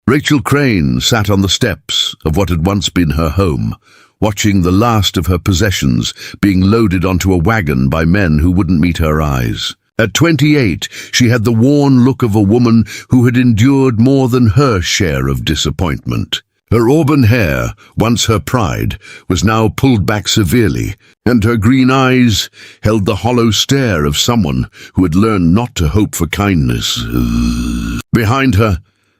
Rachel Crane sat on the steps of what had once been her home, watching the last of her possessions being loaded onto a wagon by men who wouldn't meet her eyes. At 28, she had the worn look of a woman who had endured more than her share of disappointment. Her auburn hair, once her pride, was now pulled back severely, and her green eyes held the hollow stare of someone who had learned not to hope for kindness. Behind her,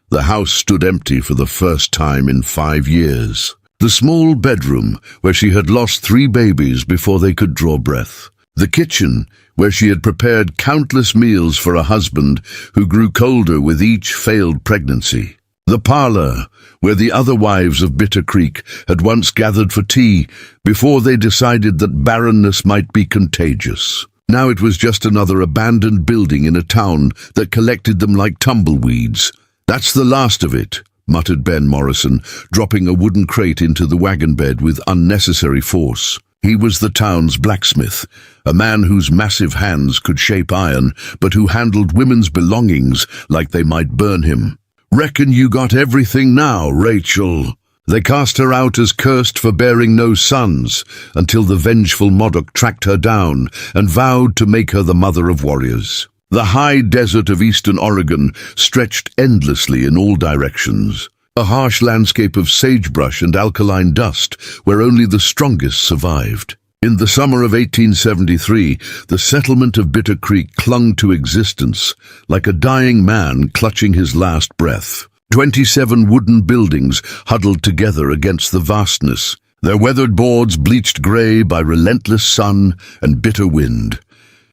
the house stood empty for the first time in 5 years. The small bedroom where she had lost 3 babies before they could draw breath. The kitchen where she had prepared countless meals for a husband who grew colder with each failed pregnancy. The parlor where the other wives of Bitter Creek had once gathered for tea before they decided that barrenness might be contagious. Now it was just another abandoned building in a town that collected them like tumbleweeds. "That's the last of it," muttered Ben Morrison, dropping a wooden crate into the wagon bed with unnecessary force. He was the town's blacksmith, a man whose massive hands could shape iron, but who handled women's belongings like they might burn him. "Reckon you got everything now, Rachel." They cast her out as cursed for bearing no sons, until the Vengeful Modoc tracked her down and vowed to make her the mother of warriors. The high desert of eastern Oregon stretched endlessly in all directions, a harsh landscape of sagebrush and alkaline dust where only the strongest survived. In the summer of 1873, the settlement of Bitter Creek clung to existence like a dying man clutching his last breath. 27 wooden buildings huddled together against the vastness, their weathered boards bleached gray by relentless sun and bitter wind.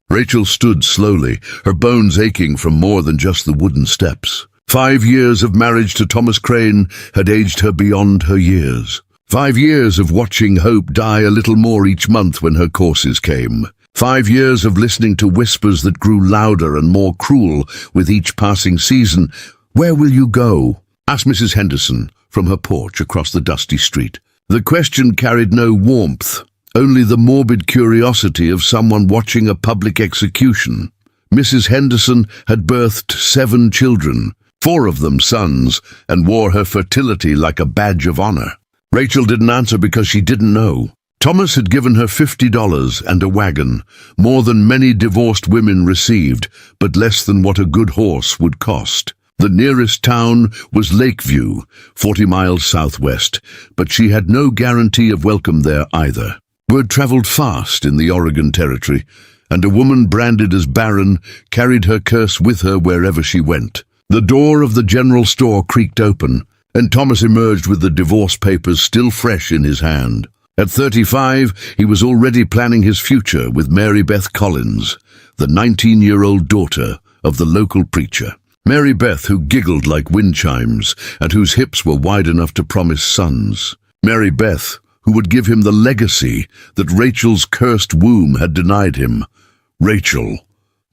Rachel stood slowly, her bones aching from more than just the wooden steps. 5 years of marriage to Thomas Crane had aged her beyond her years. 5 years of watching hope die a little more each month when her courses came. 5 years of listening to whispers that grew louder and more cruel with each passing season. "Where will you go?" asked Mrs. Henderson from her porch across the dusty street. The question carried no warmth, only the morbid curiosity of someone watching a public execution. Mrs. Henderson had birthed 7 children, 4 of them sons, and wore her fertility like a badge of honor. Rachel didn't answer because she didn't know. Thomas had given her $50 and a wagon, more than many divorced women received, but less than what a good horse would cost. The nearest town was Lakeview, 40 miles southwest, but she had no guarantee of welcome there either. Word traveled fast in the Oregon Territory, and a woman branded as barren carried her curse with her wherever she went. The door of the general store creaked open, and Thomas emerged with the divorce papers still fresh in his hand. At 35, he was already planning his future with Mary Beth Collins, the 19-year-old daughter of the local preacher. Mary Beth, who giggled like wind chimes and whose hips were wide enough to promise sons. Mary Beth, who would give him the legacy that Rachel's cursed womb had denied him. "Rachel,"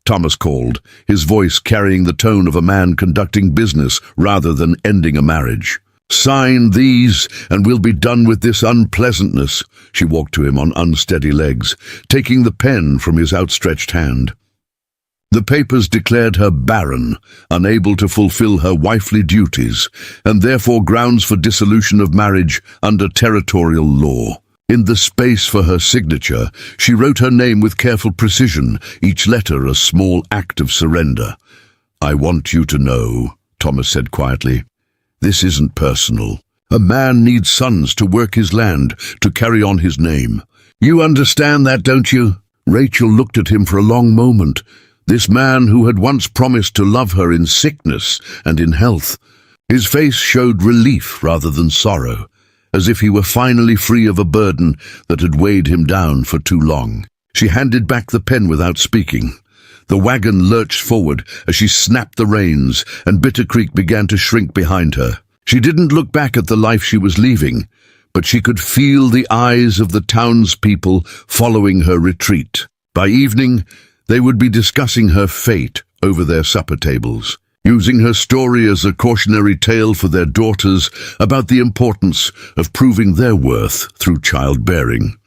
Thomas called, his voice carrying the tone of a man conducting business rather than ending a marriage. "Sign these, and we'll be done with this unpleasantness." She walked to him on unsteady legs, taking the pen from his outstretched hand. The papers declared her barren, unable to fulfill her wifely duties, and therefore grounds for dissolution of marriage under territorial law. In the space for her signature, she wrote her name with careful precision, each letter a small act of surrender. "I want you to know," Thomas said quietly, "this isn't personal. A man needs sons to work his land, to carry on his name. You understand that, don't you?" Rachel looked at him for a long moment. This man who had once promised to love her in sickness and in health. His face showed relief rather than sorrow, as if he were finally free of a burden that had weighed him down for too long. She handed back the pen without speaking. The wagon lurched forward as she snapped the reins, and Bitter Creek began to shrink behind her. She didn't look back at the life she was leaving, but she could feel the eyes of the townspeople following her retreat. By evening, they would be discussing her fate over their supper tables, using her story as a cautionary tale for their daughters about the importance of proving their worth through childbearing.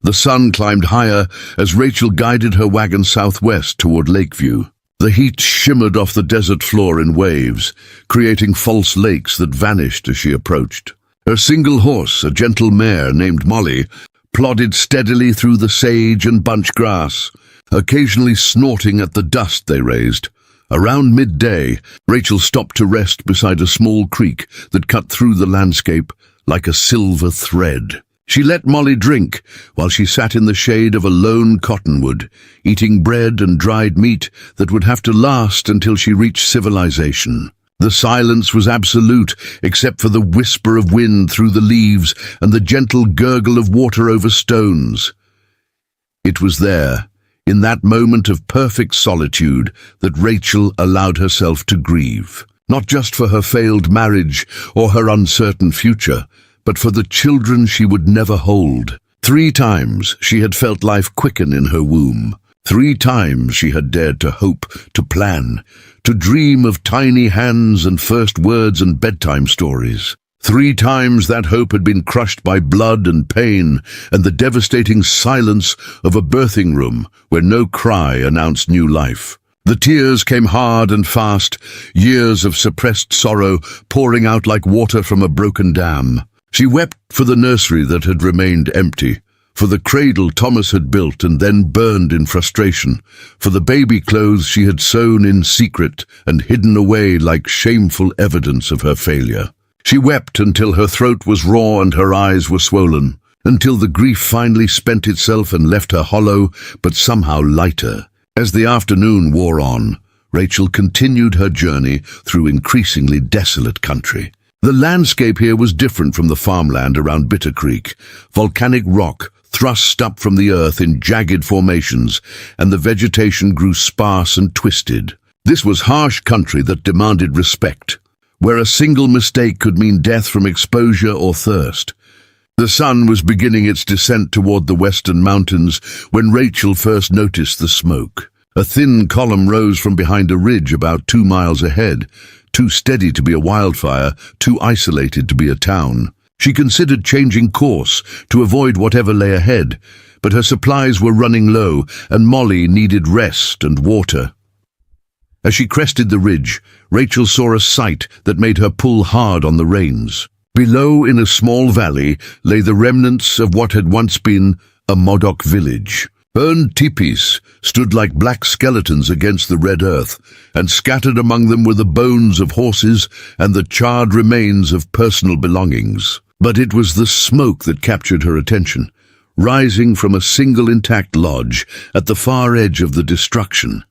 The sun climbed higher as Rachel guided her wagon southwest toward Lakeview. The heat shimmered off the desert floor in waves, creating false lakes that vanished as she approached. Her single horse, a gentle mare named Molly, plodded steadily through the sage and bunch grass, occasionally snorting at the dust they raised. Around midday, Rachel stopped to rest beside a small creek that cut through the landscape like a silver thread. She let Molly drink while she sat in the shade of a lone cottonwood, eating bread and dried meat that would have to last until she reached civilization. The silence was absolute, except for the whisper of wind through the leaves and the gentle gurgle of water over stones. It was there, in that moment of perfect solitude, that Rachel allowed herself to grieve, not just for her failed marriage or her uncertain future, but for the children she would never hold. 3 times she had felt life quicken in her womb. 3 times she had dared to hope, to plan, to dream of tiny hands and first words and bedtime stories. 3 times that hope had been crushed by blood and pain and the devastating silence of a birthing room where no cry announced new life. The tears came hard and fast, years of suppressed sorrow pouring out like water from a broken dam. She wept for the nursery that had remained empty, for the cradle Thomas had built and then burned in frustration, for the baby clothes she had sewn in secret and hidden away like shameful evidence of her failure. She wept until her throat was raw and her eyes were swollen, until the grief finally spent itself and left her hollow, but somehow lighter. As the afternoon wore on, Rachel continued her journey through increasingly desolate country. The landscape here was different from the farmland around Bitter Creek. Volcanic rock thrust up from the earth in jagged formations, and the vegetation grew sparse and twisted. This was harsh country that demanded respect, where a single mistake could mean death from exposure or thirst. The sun was beginning its descent toward the western mountains when Rachel first noticed the smoke. A thin column rose from behind a ridge about 2 miles ahead, too steady to be a wildfire, too isolated to be a town. She considered changing course to avoid whatever lay ahead, but her supplies were running low and Molly needed rest and water. As she crested the ridge, Rachel saw a sight that made her pull hard on the reins. Below, in a small valley, lay the remnants of what had once been a Modoc village. Burned teepees stood like black skeletons against the red earth, and scattered among them were the bones of horses and the charred remains of personal belongings. But it was the smoke that captured her attention, rising from a single intact lodge at the far edge of the destruction.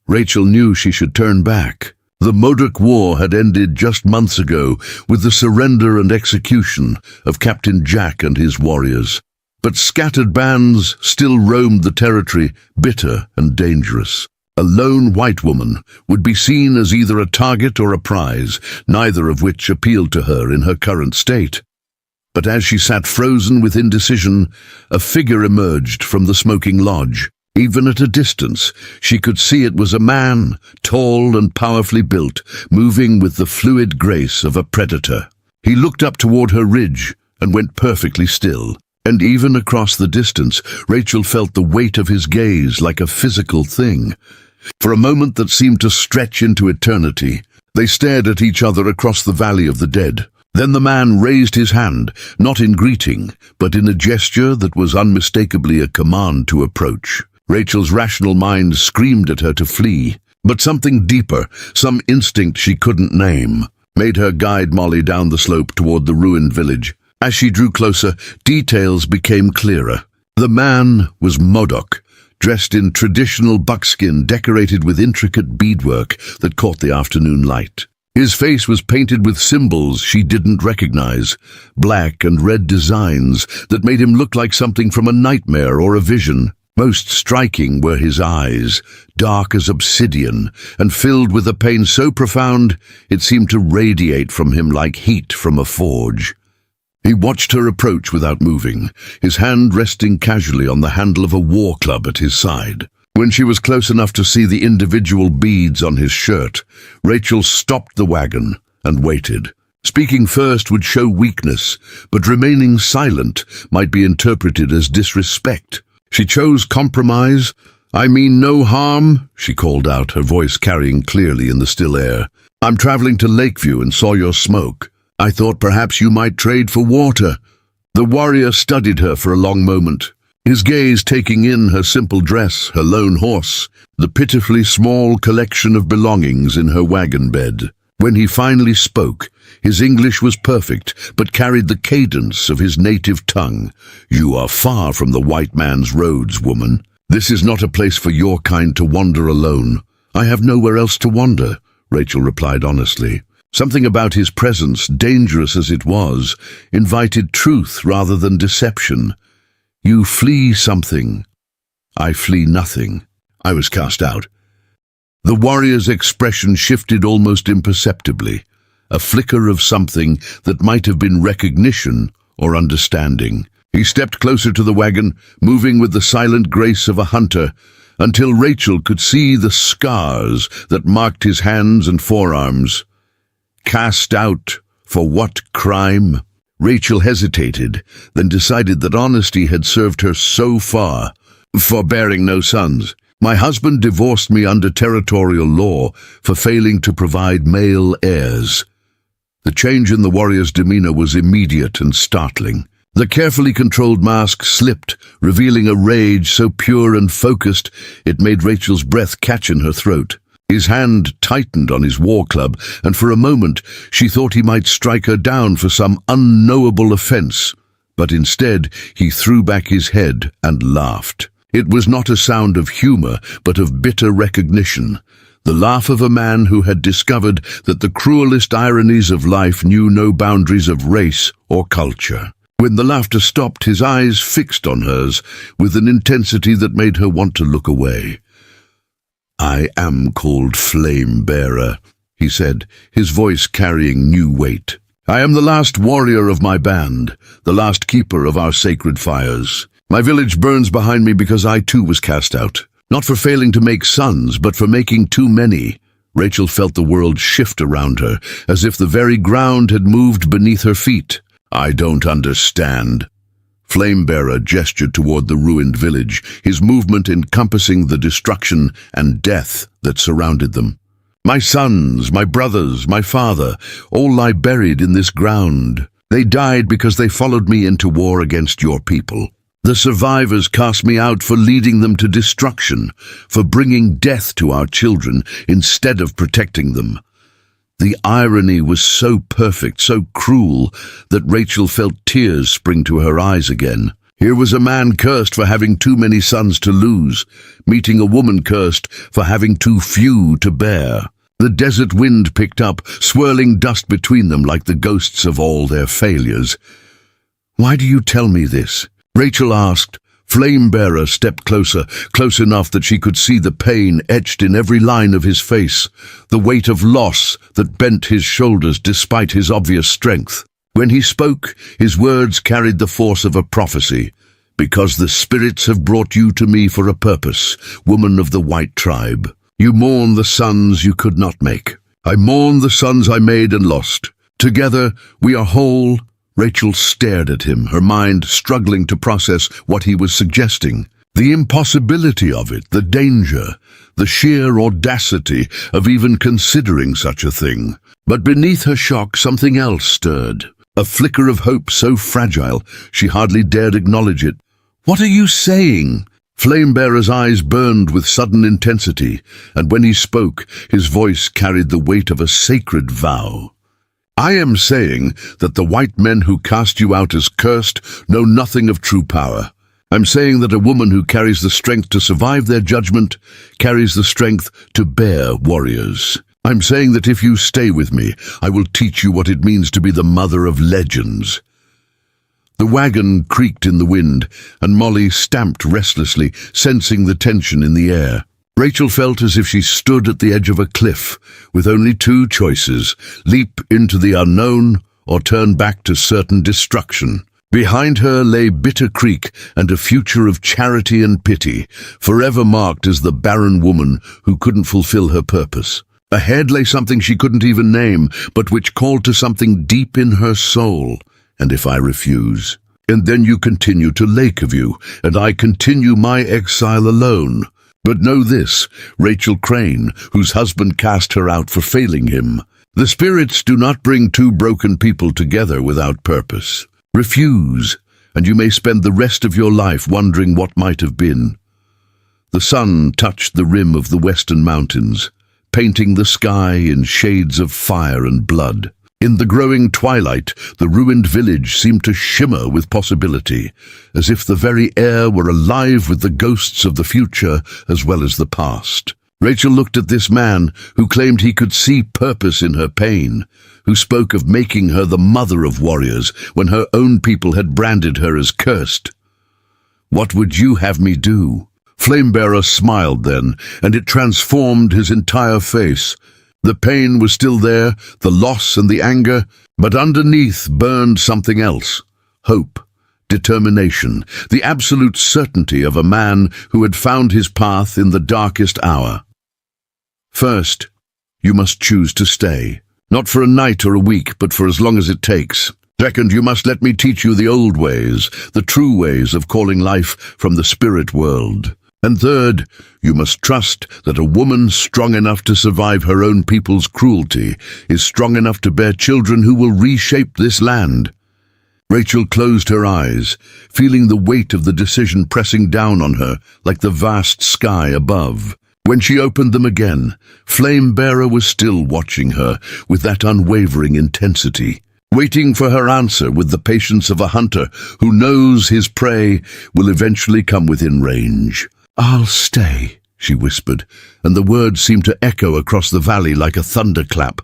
Rachel knew she should turn back. The Modoc War had ended just months ago with the surrender and execution of Captain Jack and his warriors. But scattered bands still roamed the territory, bitter and dangerous. A lone white woman would be seen as either a target or a prize, neither of which appealed to her in her current state. But as she sat frozen with indecision, a figure emerged from the smoking lodge. Even at a distance, she could see it was a man, tall and powerfully built, moving with the fluid grace of a predator. He looked up toward her ridge and went perfectly still. And even across the distance, Rachel felt the weight of his gaze like a physical thing. For a moment that seemed to stretch into eternity, they stared at each other across the valley of the dead. Then the man raised his hand, not in greeting, but in a gesture that was unmistakably a command to approach. Rachel's rational mind screamed at her to flee, but something deeper, some instinct she couldn't name, made her guide Molly down the slope toward the ruined village. As she drew closer, details became clearer. The man was Modoc, dressed in traditional buckskin decorated with intricate beadwork that caught the afternoon light. His face was painted with symbols she didn't recognize, black and red designs that made him look like something from a nightmare or a vision. Most striking were his eyes, dark as obsidian, and filled with a pain so profound it seemed to radiate from him like heat from a forge. He watched her approach without moving, his hand resting casually on the handle of a war club at his side. When she was close enough to see the individual beads on his shirt, Rachel stopped the wagon and waited. Speaking first would show weakness, but remaining silent might be interpreted as disrespect. She chose compromise, "I mean no harm," she called out, her voice carrying clearly in the still air. "I'm traveling to Lakeview and saw your smoke. I thought perhaps you might trade for water." The warrior studied her for a long moment, his gaze taking in her simple dress, her lone horse, the pitifully small collection of belongings in her wagon bed. When he finally spoke, his English was perfect, but carried the cadence of his native tongue. "You are far from the white man's roads, woman. This is not a place for your kind to wander alone." "I have nowhere else to wander," Rachel replied honestly. Something about his presence, dangerous as it was, invited truth rather than deception. "You flee something." "I flee nothing." I was cast out. The warrior's expression shifted almost imperceptibly, a flicker of something that might have been recognition or understanding. He stepped closer to the wagon, moving with the silent grace of a hunter, until Rachel could see the scars that marked his hands and forearms. Cast out for what crime? Rachel hesitated, then decided that honesty had served her so far. "For bearing no sons. My husband divorced me under territorial law for failing to provide male heirs." The change in the warrior's demeanor was immediate and startling. The carefully controlled mask slipped, revealing a rage so pure and focused it made Rachel's breath catch in her throat. His hand tightened on his war club, and for a moment she thought he might strike her down for some unknowable offense. But instead he threw back his head and laughed. It was not a sound of humor, but of bitter recognition. The laugh of a man who had discovered that the cruelest ironies of life knew no boundaries of race or culture. When the laughter stopped, his eyes fixed on hers with an intensity that made her want to look away. "I am called Flame Bearer," he said, his voice carrying new weight. "I am the last warrior of my band, the last keeper of our sacred fires. My village burns behind me because I too was cast out. Not for failing to make sons, but for making too many." Rachel felt the world shift around her, as if the very ground had moved beneath her feet. "I don't understand." Flamebearer gestured toward the ruined village, his movement encompassing the destruction and death that surrounded them. "My sons, my brothers, my father, all lie buried in this ground. They died because they followed me into war against your people. The survivors cast me out for leading them to destruction, for bringing death to our children instead of protecting them." The irony was so perfect, so cruel, that Rachel felt tears spring to her eyes again. Here was a man cursed for having too many sons to lose, meeting a woman cursed for having too few to bear. The desert wind picked up, swirling dust between them like the ghosts of all their failures. "Why do you tell me this?" Rachel asked. Flamebearer stepped closer, close enough that she could see the pain etched in every line of his face, the weight of loss that bent his shoulders despite his obvious strength. When he spoke, his words carried the force of a prophecy. "Because the spirits have brought you to me for a purpose, woman of the white tribe. You mourn the sons you could not make. I mourn the sons I made and lost. Together we are whole." Rachel stared at him, her mind struggling to process what he was suggesting. The impossibility of it, the danger, the sheer audacity of even considering such a thing. But beneath her shock, something else stirred. A flicker of hope so fragile, she hardly dared acknowledge it. "What are you saying?" Flamebearer's eyes burned with sudden intensity, and when he spoke, his voice carried the weight of a sacred vow. "I am saying that the white men who cast you out as cursed know nothing of true power. I'm saying that a woman who carries the strength to survive their judgment carries the strength to bear warriors. I'm saying that if you stay with me, I will teach you what it means to be the mother of legends." The wagon creaked in the wind, and Molly stamped restlessly, sensing the tension in the air. Rachel felt as if she stood at the edge of a cliff, with only two choices: leap into the unknown or turn back to certain destruction. Behind her lay Bitter Creek and a future of charity and pity, forever marked as the barren woman who couldn't fulfill her purpose. Ahead lay something she couldn't even name, but which called to something deep in her soul. "And if I refuse? And then you continue to Lakeview, and I continue my exile alone. But know this, Rachel Crane, whose husband cast her out for failing him. The spirits do not bring two broken people together without purpose. Refuse, and you may spend the rest of your life wondering what might have been. The sun touched the rim of the western mountains, painting the sky in shades of fire and blood. In the growing twilight, the ruined village seemed to shimmer with possibility, as if the very air were alive with the ghosts of the future as well as the past. Rachel looked at this man who claimed he could see purpose in her pain, who spoke of making her the mother of warriors when her own people had branded her as cursed. "What would you have me do?" Flamebearer smiled then, and it transformed his entire face. The pain was still there, the loss and the anger, but underneath burned something else. Hope, determination, the absolute certainty of a man who had found his path in the darkest hour. First, you must choose to stay. Not for a night or a week, but for as long as it takes. Second, you must let me teach you the old ways, the true ways of calling life from the spirit world. And third, you must trust that a woman strong enough to survive her own people's cruelty is strong enough to bear children who will reshape this land. Rachel closed her eyes, feeling the weight of the decision pressing down on her like the vast sky above. When she opened them again, Flamebearer was still watching her with that unwavering intensity, waiting for her answer with the patience of a hunter who knows his prey will eventually come within range. "I'll stay," she whispered, and the words seemed to echo across the valley like a thunderclap.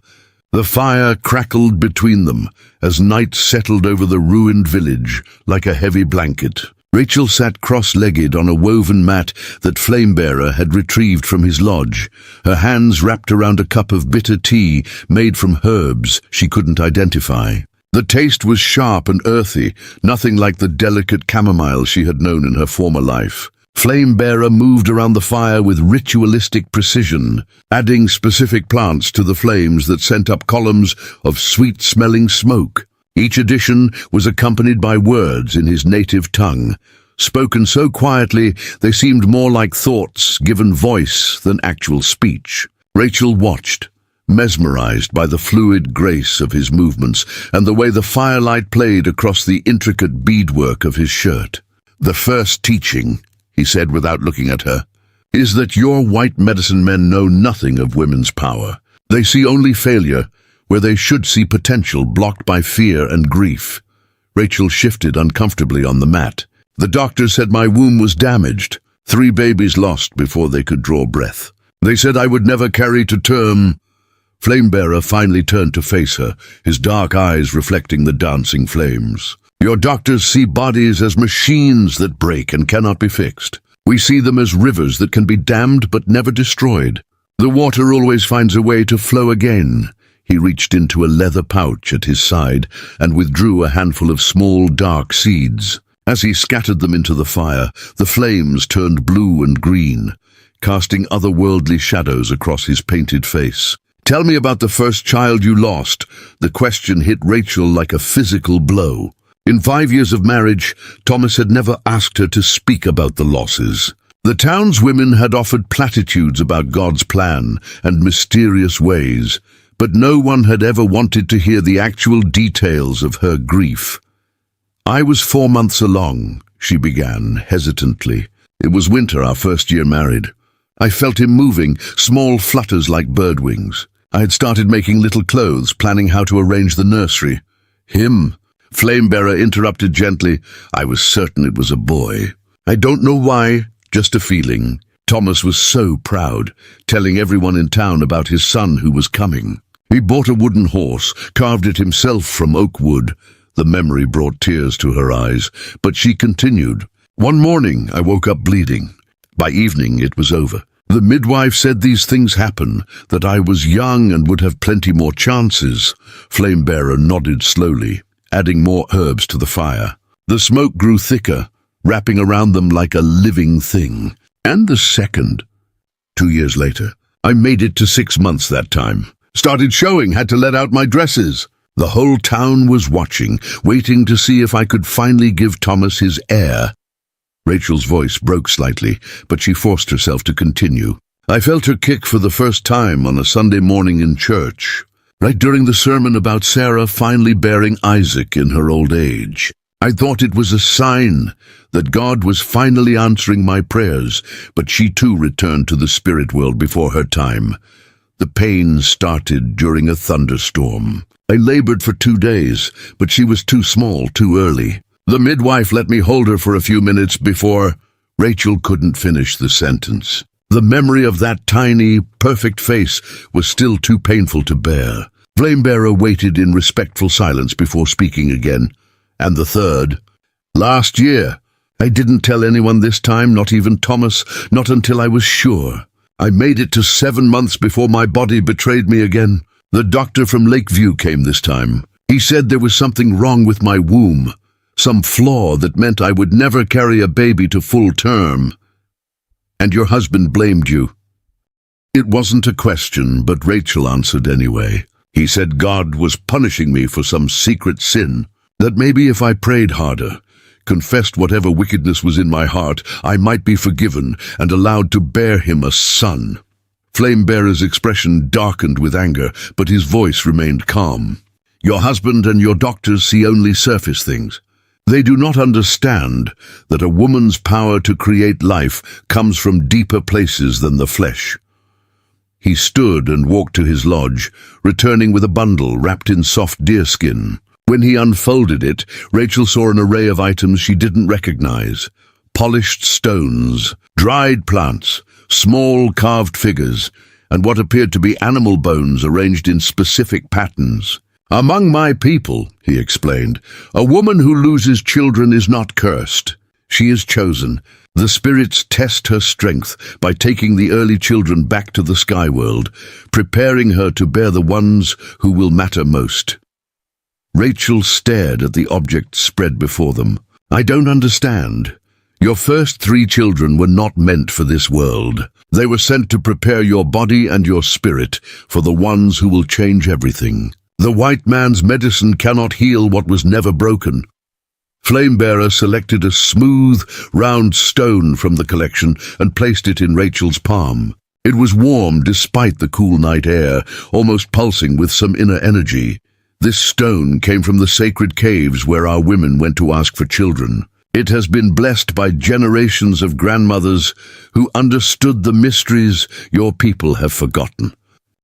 The fire crackled between them as night settled over the ruined village like a heavy blanket. Rachel sat cross-legged on a woven mat that Flamebearer had retrieved from his lodge, her hands wrapped around a cup of bitter tea made from herbs she couldn't identify. The taste was sharp and earthy, nothing like the delicate chamomile she had known in her former life. Flamebearer moved around the fire with ritualistic precision, adding specific plants to the flames that sent up columns of sweet-smelling smoke. Each addition was accompanied by words in his native tongue, spoken so quietly they seemed more like thoughts given voice than actual speech. Rachel watched, mesmerized by the fluid grace of his movements and the way the firelight played across the intricate beadwork of his shirt. "The first teaching," he said without looking at her, "is that your white medicine men know nothing of women's power. They see only failure, where they should see potential blocked by fear and grief." Rachel shifted uncomfortably on the mat. "The doctor said my womb was damaged, 3 babies lost before they could draw breath. They said I would never carry to term." Flamebearer finally turned to face her, his dark eyes reflecting the dancing flames. "Your doctors see bodies as machines that break and cannot be fixed. We see them as rivers that can be dammed but never destroyed. The water always finds a way to flow again." He reached into a leather pouch at his side and withdrew a handful of small, dark seeds. As he scattered them into the fire, the flames turned blue and green, casting otherworldly shadows across his painted face. "Tell me about the first child you lost." The question hit Rachel like a physical blow. In 5 years of marriage, Thomas had never asked her to speak about the losses. The townswomen had offered platitudes about God's plan and mysterious ways, but no one had ever wanted to hear the actual details of her grief. "I was 4 months along," she began, hesitantly. "It was winter, our first year married. I felt him moving, small flutters like bird wings. I had started making little clothes, planning how to arrange the nursery. Him," Flamebearer interrupted gently, "I was certain it was a boy. I don't know why, just a feeling. Thomas was so proud, telling everyone in town about his son who was coming. He bought a wooden horse, carved it himself from oak wood." The memory brought tears to her eyes, but she continued. "One morning I woke up bleeding. By evening it was over. The midwife said these things happen, that I was young and would have plenty more chances." Flamebearer nodded slowly, adding more herbs to the fire. The smoke grew thicker, wrapping around them like a living thing. "And the second. 2 years later. I made it to 6 months that time. Started showing, had to let out my dresses. The whole town was watching, waiting to see if I could finally give Thomas his heir. Rachel's voice broke slightly, but she forced herself to continue. I felt her kick for the first time on a Sunday morning in church, right during the sermon about Sarah finally bearing Isaac in her old age. I thought it was a sign that God was finally answering my prayers, but she too returned to the spirit world before her time. The pain started during a thunderstorm. I labored for 2 days, but she was too small too early. The midwife let me hold her for a few minutes before Rachel couldn't finish the sentence. The memory of that tiny, perfect face was still too painful to bear. Flamebearer waited in respectful silence before speaking again. And the third, last year. I didn't tell anyone this time, not even Thomas, not until I was sure. I made it to 7 months before my body betrayed me again. The doctor from Lakeview came this time. He said there was something wrong with my womb, some flaw that meant I would never carry a baby to full term. And your husband blamed you. It wasn't a question, but Rachel answered anyway. He said God was punishing me for some secret sin, that maybe if I prayed harder, confessed whatever wickedness was in my heart, I might be forgiven and allowed to bear him a son. Flamebearer's expression darkened with anger, but his voice remained calm. Your husband and your doctors see only surface things. They do not understand that a woman's power to create life comes from deeper places than the flesh. He stood and walked to his lodge, returning with a bundle wrapped in soft deerskin. When he unfolded it, Rachel saw an array of items she didn't recognize. Polished stones, dried plants, small carved figures, and what appeared to be animal bones arranged in specific patterns. Among my people, he explained, a woman who loses children is not cursed. She is chosen. The spirits test her strength by taking the early children back to the sky world, preparing her to bear the ones who will matter most. Rachel stared at the objects spread before them. I don't understand. Your first 3 children were not meant for this world. They were sent to prepare your body and your spirit for the ones who will change everything. The white man's medicine cannot heal what was never broken. Flamebearer selected a smooth, round stone from the collection and placed it in Rachel's palm. It was warm despite the cool night air, almost pulsing with some inner energy. This stone came from the sacred caves where our women went to ask for children. It has been blessed by generations of grandmothers who understood the mysteries your people have forgotten.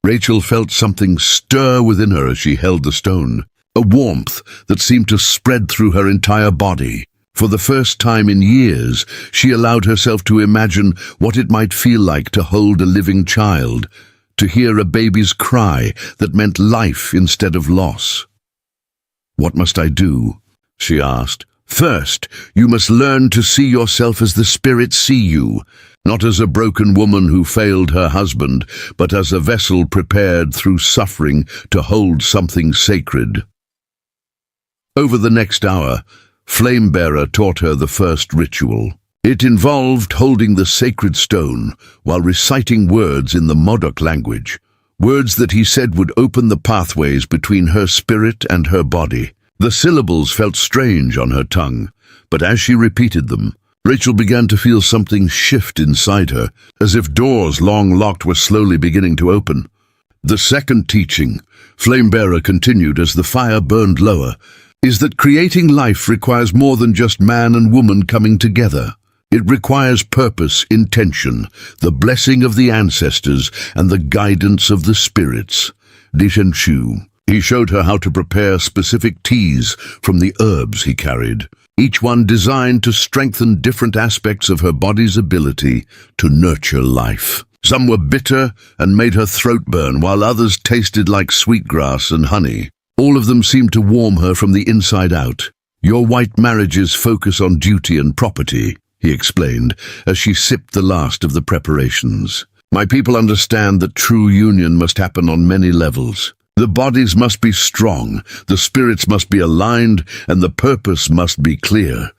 Rachel felt something stir within her as she held the stone, a warmth that seemed to spread through her entire body. For the first time in years, she allowed herself to imagine what it might feel like to hold a living child, to hear a baby's cry that meant life instead of loss. What must I do? She asked. First, you must learn to see yourself as the spirits see you, not as a broken woman who failed her husband, but as a vessel prepared through suffering to hold something sacred. Over the next hour, Flamebearer taught her the first ritual. It involved holding the sacred stone while reciting words in the Modoc language, words that he said would open the pathways between her spirit and her body. The syllables felt strange on her tongue, but as she repeated them, Rachel began to feel something shift inside her, as if doors long locked were slowly beginning to open. The second teaching, Flamebearer continued as the fire burned lower, is that creating life requires more than just man and woman coming together. It requires purpose, intention, the blessing of the ancestors, and the guidance of the spirits. Dishenshu. He showed her how to prepare specific teas from the herbs he carried, each one designed to strengthen different aspects of her body's ability to nurture life. Some were bitter and made her throat burn, while others tasted like sweetgrass and honey. All of them seemed to warm her from the inside out. Your white marriages focus on duty and property, he explained, as she sipped the last of the preparations. My people understand that true union must happen on many levels. The bodies must be strong, the spirits must be aligned, and the purpose must be clear.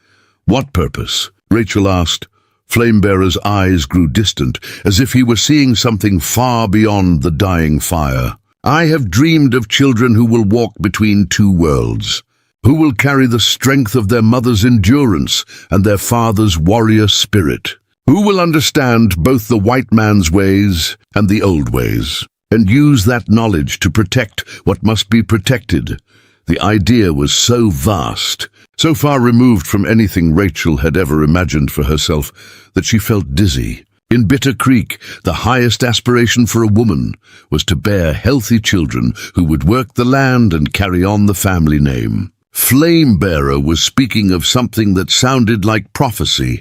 What purpose? Rachel asked. Flamebearer's eyes grew distant, as if he were seeing something far beyond the dying fire. I have dreamed of children who will walk between 2 worlds. Who will carry the strength of their mother's endurance and their father's warrior spirit? Who will understand both the white man's ways and the old ways, and use that knowledge to protect what must be protected? The idea was so vast, so far removed from anything Rachel had ever imagined for herself, that she felt dizzy. In Bitter Creek, the highest aspiration for a woman was to bear healthy children who would work the land and carry on the family name. Flamebearer was speaking of something that sounded like prophecy.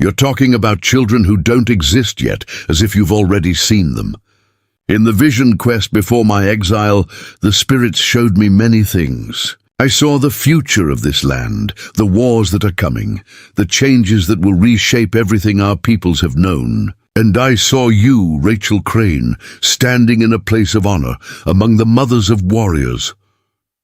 You're talking about children who don't exist yet, as if you've already seen them. In the vision quest before my exile, the spirits showed me many things. I saw the future of this land, the wars that are coming, the changes that will reshape everything our peoples have known. And I saw you, Rachel Crane, standing in a place of honor among the mothers of warriors.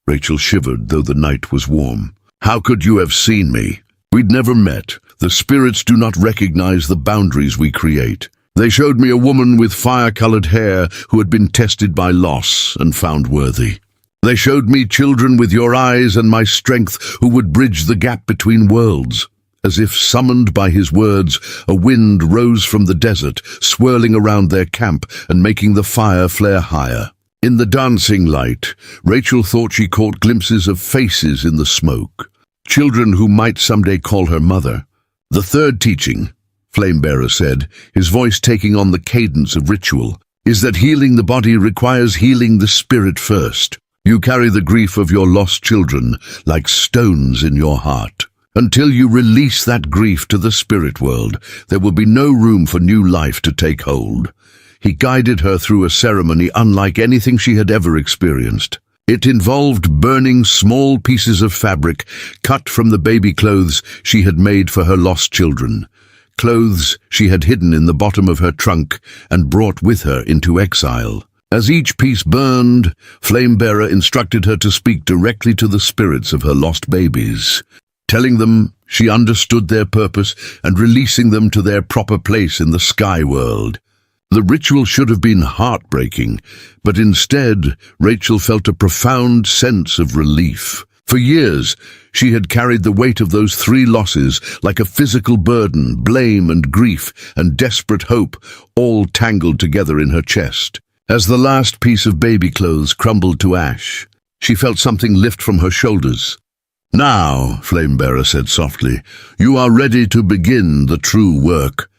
Rachel shivered, though the night was warm. How could you have seen me? We'd never met. The spirits do not recognize the boundaries we create. They showed me a woman with fire-colored hair who had been tested by loss and found worthy. They showed me children with your eyes and my strength who would bridge the gap between worlds. As if summoned by his words, a wind rose from the desert, swirling around their camp and making the fire flare higher. In the dancing light, Rachel thought she caught glimpses of faces in the smoke. Children who might someday call her mother. The third teaching, Flamebearer said, his voice taking on the cadence of ritual, is that healing the body requires healing the spirit first. You carry the grief of your lost children like stones in your heart. Until you release that grief to the spirit world, there will be no room for new life to take hold. He guided her through a ceremony unlike anything she had ever experienced. It involved burning small pieces of fabric cut from the baby clothes she had made for her lost children. Clothes she had hidden in the bottom of her trunk and brought with her into exile. As each piece burned, Flamebearer instructed her to speak directly to the spirits of her lost babies, telling them she understood their purpose and releasing them to their proper place in the sky world. The ritual should have been heartbreaking, but instead Rachel felt a profound sense of relief. For years, she had carried the weight of those 3 losses like a physical burden, blame and grief and desperate hope, all tangled together in her chest. As the last piece of baby clothes crumbled to ash, she felt something lift from her shoulders. Now, Flamebearer said softly, you are ready to begin the true work.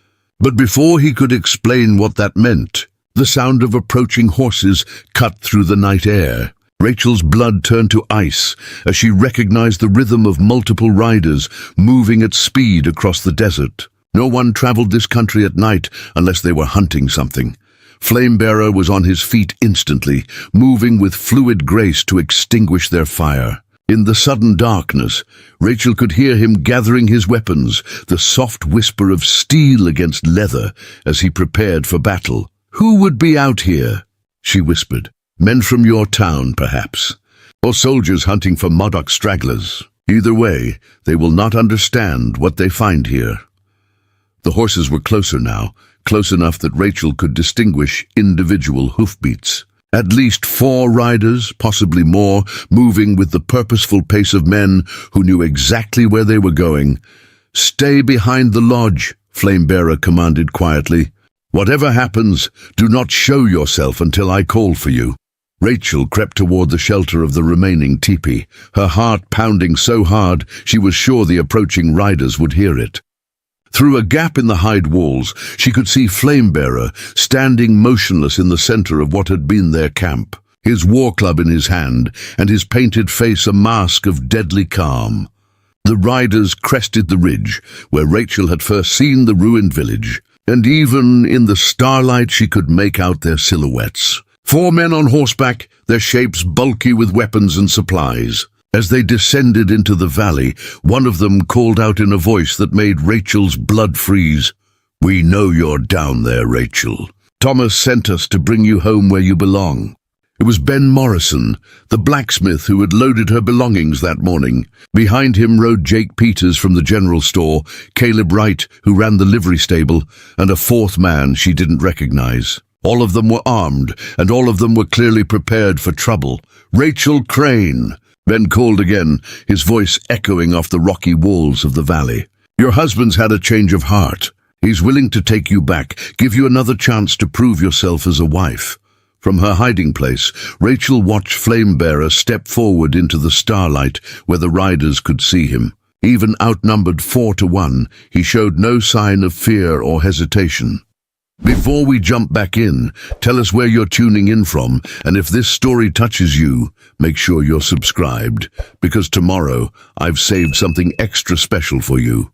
But before he could explain what that meant, the sound of approaching horses cut through the night air. Rachel's blood turned to ice as she recognized the rhythm of multiple riders moving at speed across the desert. No one traveled this country at night unless they were hunting something. Flamebearer was on his feet instantly, moving with fluid grace to extinguish their fire. In the sudden darkness, Rachel could hear him gathering his weapons, the soft whisper of steel against leather as he prepared for battle. Who would be out here? She whispered. Men from your town, perhaps, or soldiers hunting for Modoc stragglers. Either way, they will not understand what they find here. The horses were closer now, close enough that Rachel could distinguish individual hoofbeats. At least 4 riders, possibly more, moving with the purposeful pace of men who knew exactly where they were going. Stay behind the lodge, Flamebearer commanded quietly. Whatever happens, do not show yourself until I call for you. Rachel crept toward the shelter of the remaining teepee, her heart pounding so hard she was sure the approaching riders would hear it. Through a gap in the hide walls, she could see Flamebearer standing motionless in the center of what had been their camp, his war club in his hand and his painted face a mask of deadly calm. The riders crested the ridge where Rachel had first seen the ruined village, and even in the starlight she could make out their silhouettes. 4 men on horseback, their shapes bulky with weapons and supplies. As they descended into the valley, one of them called out in a voice that made Rachel's blood freeze. We know you're down there, Rachel. Thomas sent us to bring you home where you belong. It was Ben Morrison, the blacksmith who had loaded her belongings that morning. Behind him rode Jake Peters from the general store, Caleb Wright, who ran the livery stable, and a 4th man she didn't recognize. All of them were armed, and all of them were clearly prepared for trouble. Rachel Crane, Ben called again, his voice echoing off the rocky walls of the valley. Your husband's had a change of heart. He's willing to take you back, give you another chance to prove yourself as a wife. From her hiding place, Rachel watched Flamebearer step forward into the starlight where the riders could see him. Even outnumbered 4-1, he showed no sign of fear or hesitation. Before we jump back in, tell us where you're tuning in from, and if this story touches you, make sure you're subscribed, because tomorrow I've saved something extra special for you.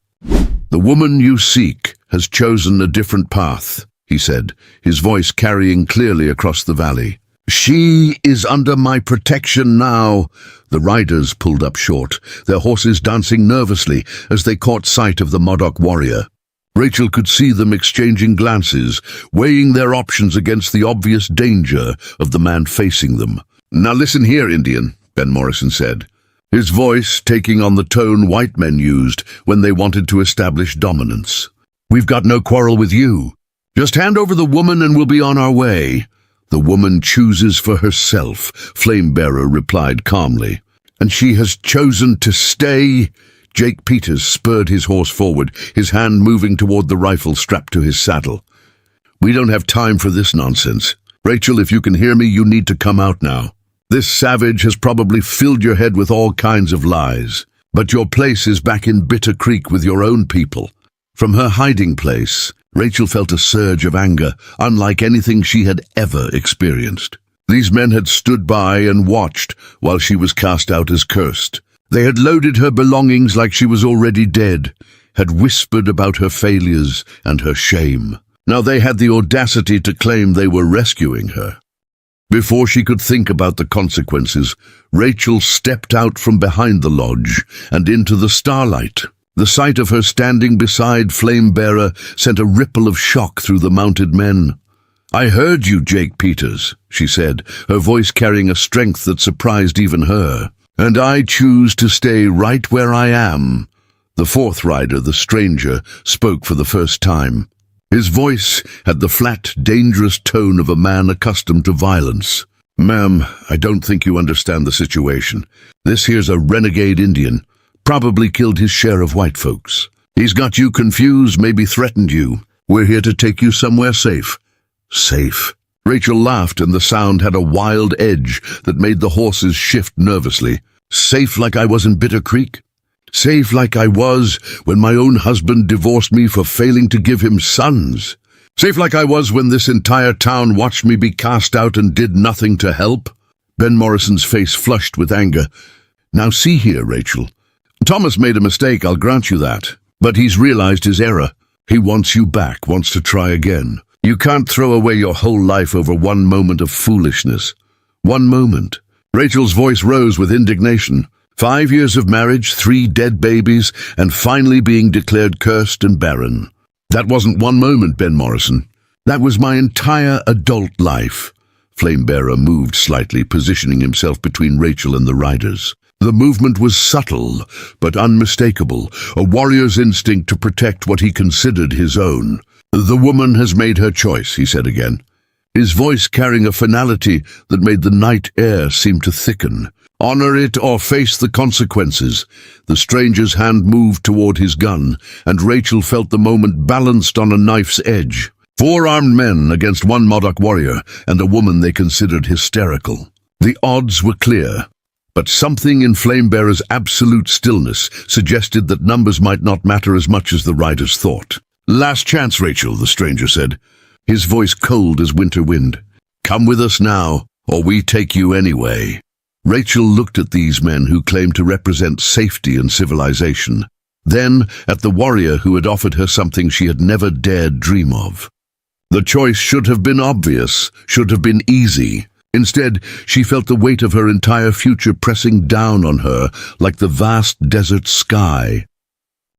The woman you seek has chosen a different path, he said, his voice carrying clearly across the valley. She is under my protection now. The riders pulled up short, their horses dancing nervously as they caught sight of the Modoc warrior. Rachel could see them exchanging glances, weighing their options against the obvious danger of the man facing them. Now listen here, Indian, Ben Morrison said, his voice taking on the tone white men used when they wanted to establish dominance. We've got no quarrel with you. Just hand over the woman and we'll be on our way. The woman chooses for herself, Flamebearer replied calmly. And she has chosen to stay? Jake Peters spurred his horse forward, his hand moving toward the rifle strapped to his saddle. We don't have time for this nonsense. Rachel, if you can hear me, you need to come out now. This savage has probably filled your head with all kinds of lies. But your place is back in Bitter Creek with your own people. From her hiding place, Rachel felt a surge of anger, unlike anything she had ever experienced. These men had stood by and watched while she was cast out as cursed. They had loaded her belongings like she was already dead, had whispered about her failures and her shame. Now they had the audacity to claim they were rescuing her. Before she could think about the consequences, Rachel stepped out from behind the lodge and into the starlight. The sight of her standing beside Flamebearer sent a ripple of shock through the mounted men. I heard you, Jake Peters, she said, her voice carrying a strength that surprised even her. And I choose to stay right where I am. The fourth rider, the stranger, spoke for the first time. His voice had the flat, dangerous tone of a man accustomed to violence. Ma'am, I don't think you understand the situation. This here's a renegade Indian. Probably killed his share of white folks. He's got you confused, maybe threatened you. We're here to take you somewhere safe. Safe. Rachel laughed, and the sound had a wild edge that made the horses shift nervously. Safe like I was in Bitter Creek? Safe like I was when my own husband divorced me for failing to give him sons? Safe like I was when this entire town watched me be cast out and did nothing to help? Ben Morrison's face flushed with anger. Now see here, Rachel. Thomas made a mistake, I'll grant you that. But he's realized his error. He wants you back, wants to try again. You can't throw away your whole life over one moment of foolishness. One moment. Rachel's voice rose with indignation. 5 years of marriage, 3 dead babies, and finally being declared cursed and barren. That wasn't one moment, Ben Morrison. That was my entire adult life. Flamebearer moved slightly, positioning himself between Rachel and the riders. The movement was subtle, but unmistakable, a warrior's instinct to protect what he considered his own. The woman has made her choice, he said again, his voice carrying a finality that made the night air seem to thicken. Honor it or face the consequences. The stranger's hand moved toward his gun, and Rachel felt the moment balanced on a knife's edge. 4 armed men against 1 Modoc warrior and a woman they considered hysterical. The odds were clear, but something in Flamebearer's absolute stillness suggested that numbers might not matter as much as the riders thought. Last chance, Rachel, the stranger said, his voice cold as winter wind. Come with us now, or we take you anyway. Rachel looked at these men who claimed to represent safety and civilization, then at the warrior who had offered her something she had never dared dream of. The choice should have been obvious, should have been easy. Instead, she felt the weight of her entire future pressing down on her like the vast desert sky.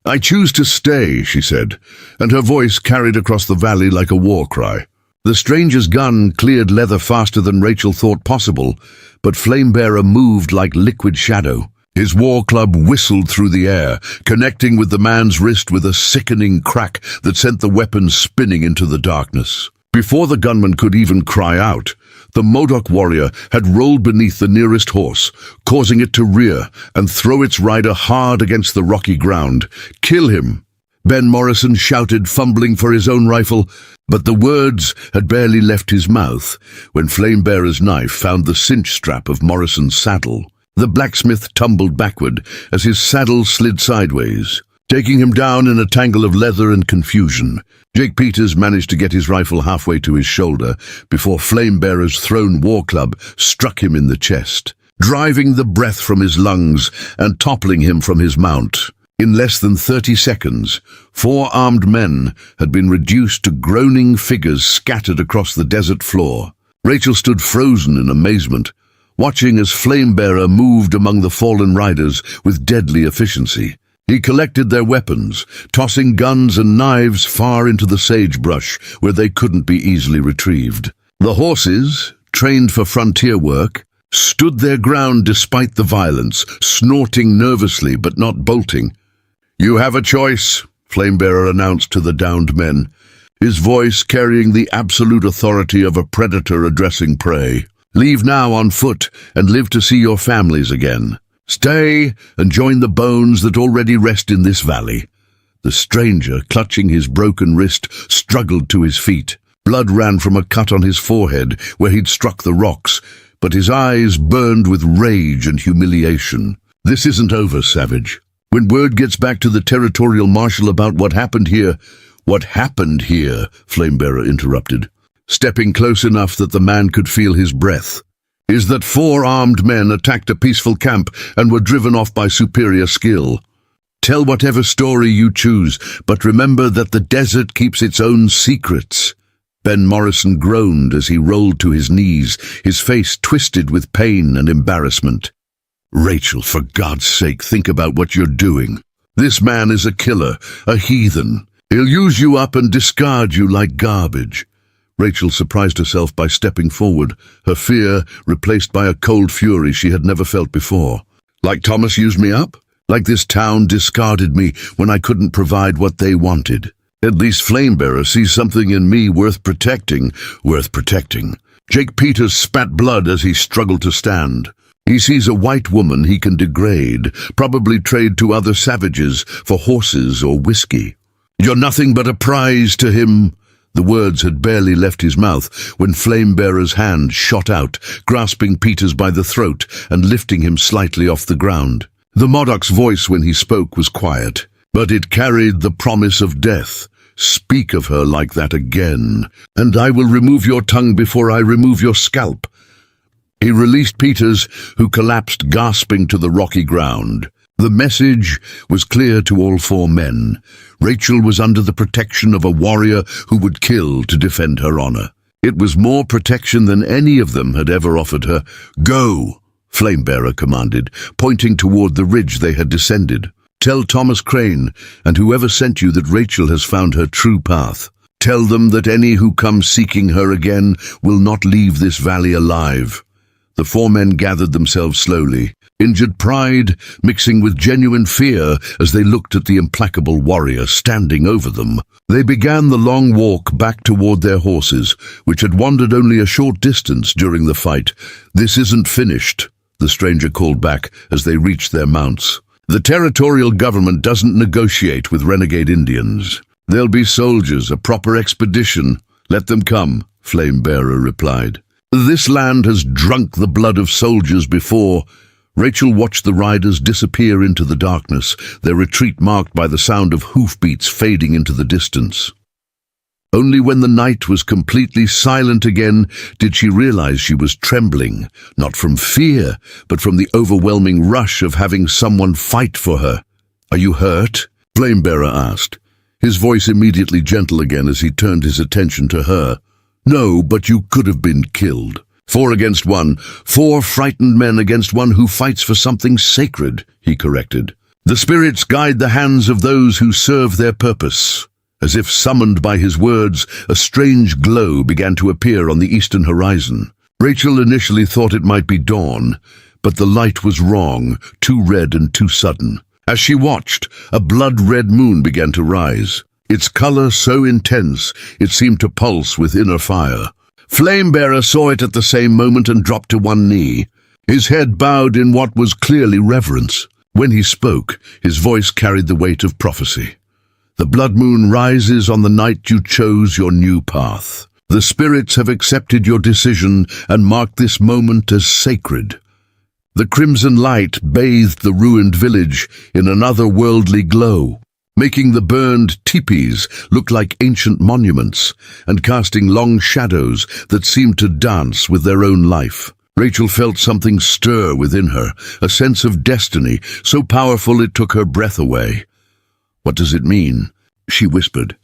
I choose to stay, she said, and her voice carried across the valley like a war cry. The stranger's gun cleared leather faster than Rachel thought possible, but Flamebearer moved like liquid shadow. His war club whistled through the air, connecting with the man's wrist with a sickening crack that sent the weapon spinning into the darkness. Before the gunman could even cry out, The Modoc warrior had rolled beneath the nearest horse, causing it to rear and throw its rider hard against the rocky ground. "Kill him!" Ben Morrison shouted, fumbling for his own rifle, but the words had barely left his mouth when Flamebearer's knife found the cinch strap of Morrison's saddle. The blacksmith tumbled backward as his saddle slid sideways, taking him down in a tangle of leather and confusion. Jake Peters managed to get his rifle halfway to his shoulder before Flamebearer's thrown war club struck him in the chest, driving the breath from his lungs and toppling him from his mount. In less than 30 seconds, 4 armed men had been reduced to groaning figures scattered across the desert floor. Rachel stood frozen in amazement, watching as Flamebearer moved among the fallen riders with deadly efficiency. He collected their weapons, tossing guns and knives far into the sagebrush where they couldn't be easily retrieved. The horses, trained for frontier work, stood their ground despite the violence, snorting nervously but not bolting. "You have a choice," Flamebearer announced to the downed men, his voice carrying the absolute authority of a predator addressing prey. "Leave now on foot and live to see your families again. Stay and join the bones that already rest in this valley." The stranger, clutching his broken wrist, struggled to his feet. Blood ran from a cut on his forehead where he'd struck the rocks, but his eyes burned with rage and humiliation. "This isn't over, Savage. When word gets back to the territorial marshal about what happened here," "What happened here?" Flamebearer interrupted, stepping close enough that the man could feel his breath. "Is that 4 armed men attacked a peaceful camp and were driven off by superior skill. Tell whatever story you choose, but remember that the desert keeps its own secrets." Ben Morrison groaned as he rolled to his knees, his face twisted with pain and embarrassment. "Rachel, for God's sake, think about what you're doing. This man is a killer, a heathen. He'll use you up and discard you like garbage." Rachel surprised herself by stepping forward, her fear replaced by a cold fury she had never felt before. "Like Thomas used me up? Like this town discarded me when I couldn't provide what they wanted? At least Flamebearer sees something in me worth protecting. Jake Peters spat blood as he struggled to stand. He sees a white woman he can degrade, probably trade to other savages for horses or whiskey. "You're nothing but a prize to him." The words had barely left his mouth when Flamebearer's hand shot out, grasping Peters by the throat and lifting him slightly off the ground. The Modoc's voice when he spoke was quiet, but it carried the promise of death. "Speak of her like that again, and I will remove your tongue before I remove your scalp." He released Peters, who collapsed gasping to the rocky ground. The message was clear to all 4 men. Rachel was under the protection of a warrior who would kill to defend her honor. It was more protection than any of them had ever offered her. "Go," Flamebearer commanded, pointing toward the ridge they had descended. "Tell Thomas Crane and whoever sent you that Rachel has found her true path. Tell them that any who come seeking her again will not leave this valley alive." The 4 men gathered themselves slowly, injured pride mixing with genuine fear as they looked at the implacable warrior standing over them. They began the long walk back toward their horses, which had wandered only a short distance during the fight. "This isn't finished," the stranger called back as they reached their mounts. "The territorial government doesn't negotiate with renegade Indians. There'll be soldiers, a proper expedition. Let them come," Flamebearer replied. "This land has drunk the blood of soldiers before." Rachel watched the riders disappear into the darkness, their retreat marked by the sound of hoofbeats fading into the distance. Only when the night was completely silent again did she realize she was trembling, not from fear, but from the overwhelming rush of having someone fight for her. "Are you hurt?" Flamebearer asked, his voice immediately gentle again as he turned his attention to her. "No, but you could have been killed. 4 against 1, 4 frightened men against one who fights for something sacred," he corrected. "The spirits guide the hands of those who serve their purpose." As if summoned by his words, a strange glow began to appear on the eastern horizon. Rachel initially thought it might be dawn, but the light was wrong, too red and too sudden. As she watched, a blood-red moon began to rise, its color so intense it seemed to pulse with inner fire. Flamebearer saw it at the same moment and dropped to one knee. His head bowed in what was clearly reverence. When he spoke, his voice carried the weight of prophecy. The blood moon rises on the night you chose your new path. The spirits have accepted your decision and marked this moment as sacred. The crimson light bathed the ruined village in an otherworldly glow, making the burned teepees look like ancient monuments and casting long shadows that seemed to dance with their own life. Rachel felt something stir within her, a sense of destiny so powerful it took her breath away. "What does it mean?" she whispered.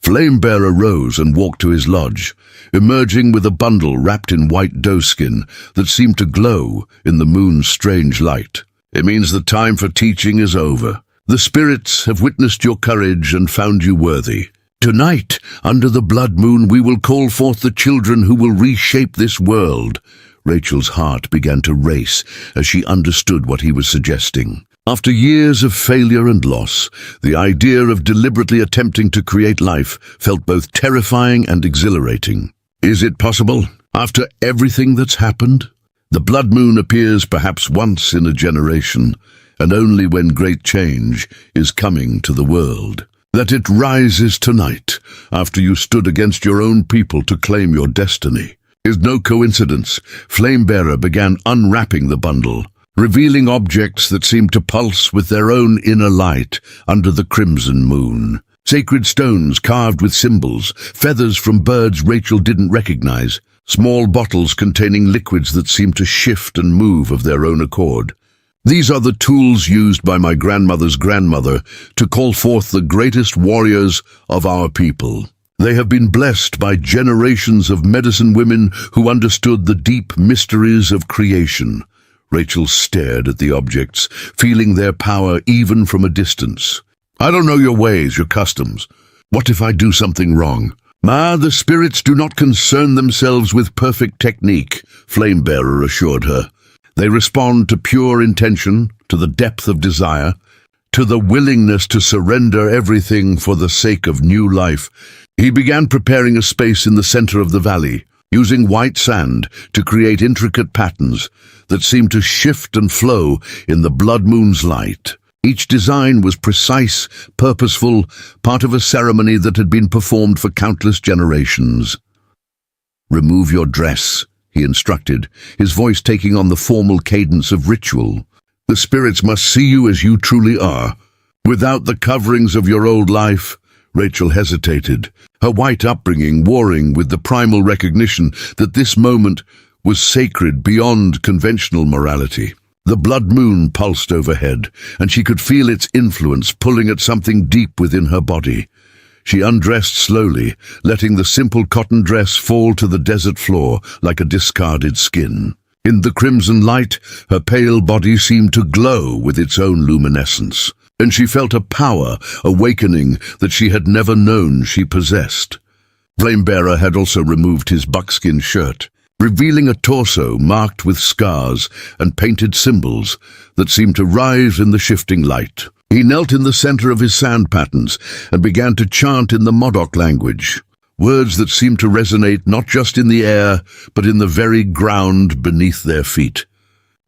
Flamebearer rose and walked to his lodge, emerging with a bundle wrapped in white doeskin that seemed to glow in the moon's strange light. "It means the time for teaching is over. The spirits have witnessed your courage and found you worthy. Tonight, under the blood moon, we will call forth the children who will reshape this world." Rachel's heart began to race as she understood what he was suggesting. After years of failure and loss, the idea of deliberately attempting to create life felt both terrifying and exhilarating. Is it possible? After everything that's happened? The blood moon appears perhaps once in a generation, and only when great change is coming to the world. That it rises tonight, after you stood against your own people to claim your destiny, is no coincidence. Flamebearer began unwrapping the bundle, revealing objects that seemed to pulse with their own inner light under the crimson moon. Sacred stones carved with symbols, feathers from birds Rachel didn't recognize, small bottles containing liquids that seemed to shift and move of their own accord. "These are the tools used by my grandmother's grandmother to call forth the greatest warriors of our people. They have been blessed by generations of medicine women who understood the deep mysteries of creation." Rachel stared at the objects, feeling their power even from a distance. "I don't know your ways, your customs. What if I do something wrong?" The spirits do not concern themselves with perfect technique," Flamebearer assured her. "They respond to pure intention, to the depth of desire, to the willingness to surrender everything for the sake of new life." He began preparing a space in the center of the valley, using white sand to create intricate patterns that seemed to shift and flow in the blood moon's light. Each design was precise, purposeful, part of a ceremony that had been performed for countless generations. "Remove your dress," he instructed, his voice taking on the formal cadence of ritual. "The spirits must see you as you truly are. Without the coverings of your old life." Rachel hesitated, her white upbringing warring with the primal recognition that this moment was sacred beyond conventional morality. The blood moon pulsed overhead, and she could feel its influence pulling at something deep within her body. She undressed slowly, letting the simple cotton dress fall to the desert floor like a discarded skin. In the crimson light, her pale body seemed to glow with its own luminescence, and she felt a power awakening that she had never known she possessed. Flamebearer had also removed his buckskin shirt, revealing a torso marked with scars and painted symbols that seemed to rise in the shifting light. He knelt in the center of his sand patterns and began to chant in the Modoc language, words that seemed to resonate not just in the air, but in the very ground beneath their feet.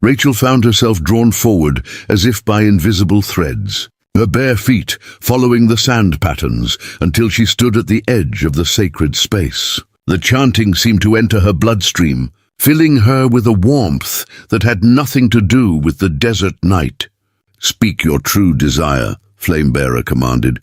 Rachel found herself drawn forward as if by invisible threads, her bare feet following the sand patterns until she stood at the edge of the sacred space. The chanting seemed to enter her bloodstream, filling her with a warmth that had nothing to do with the desert night. "Speak your true desire," Flamebearer commanded,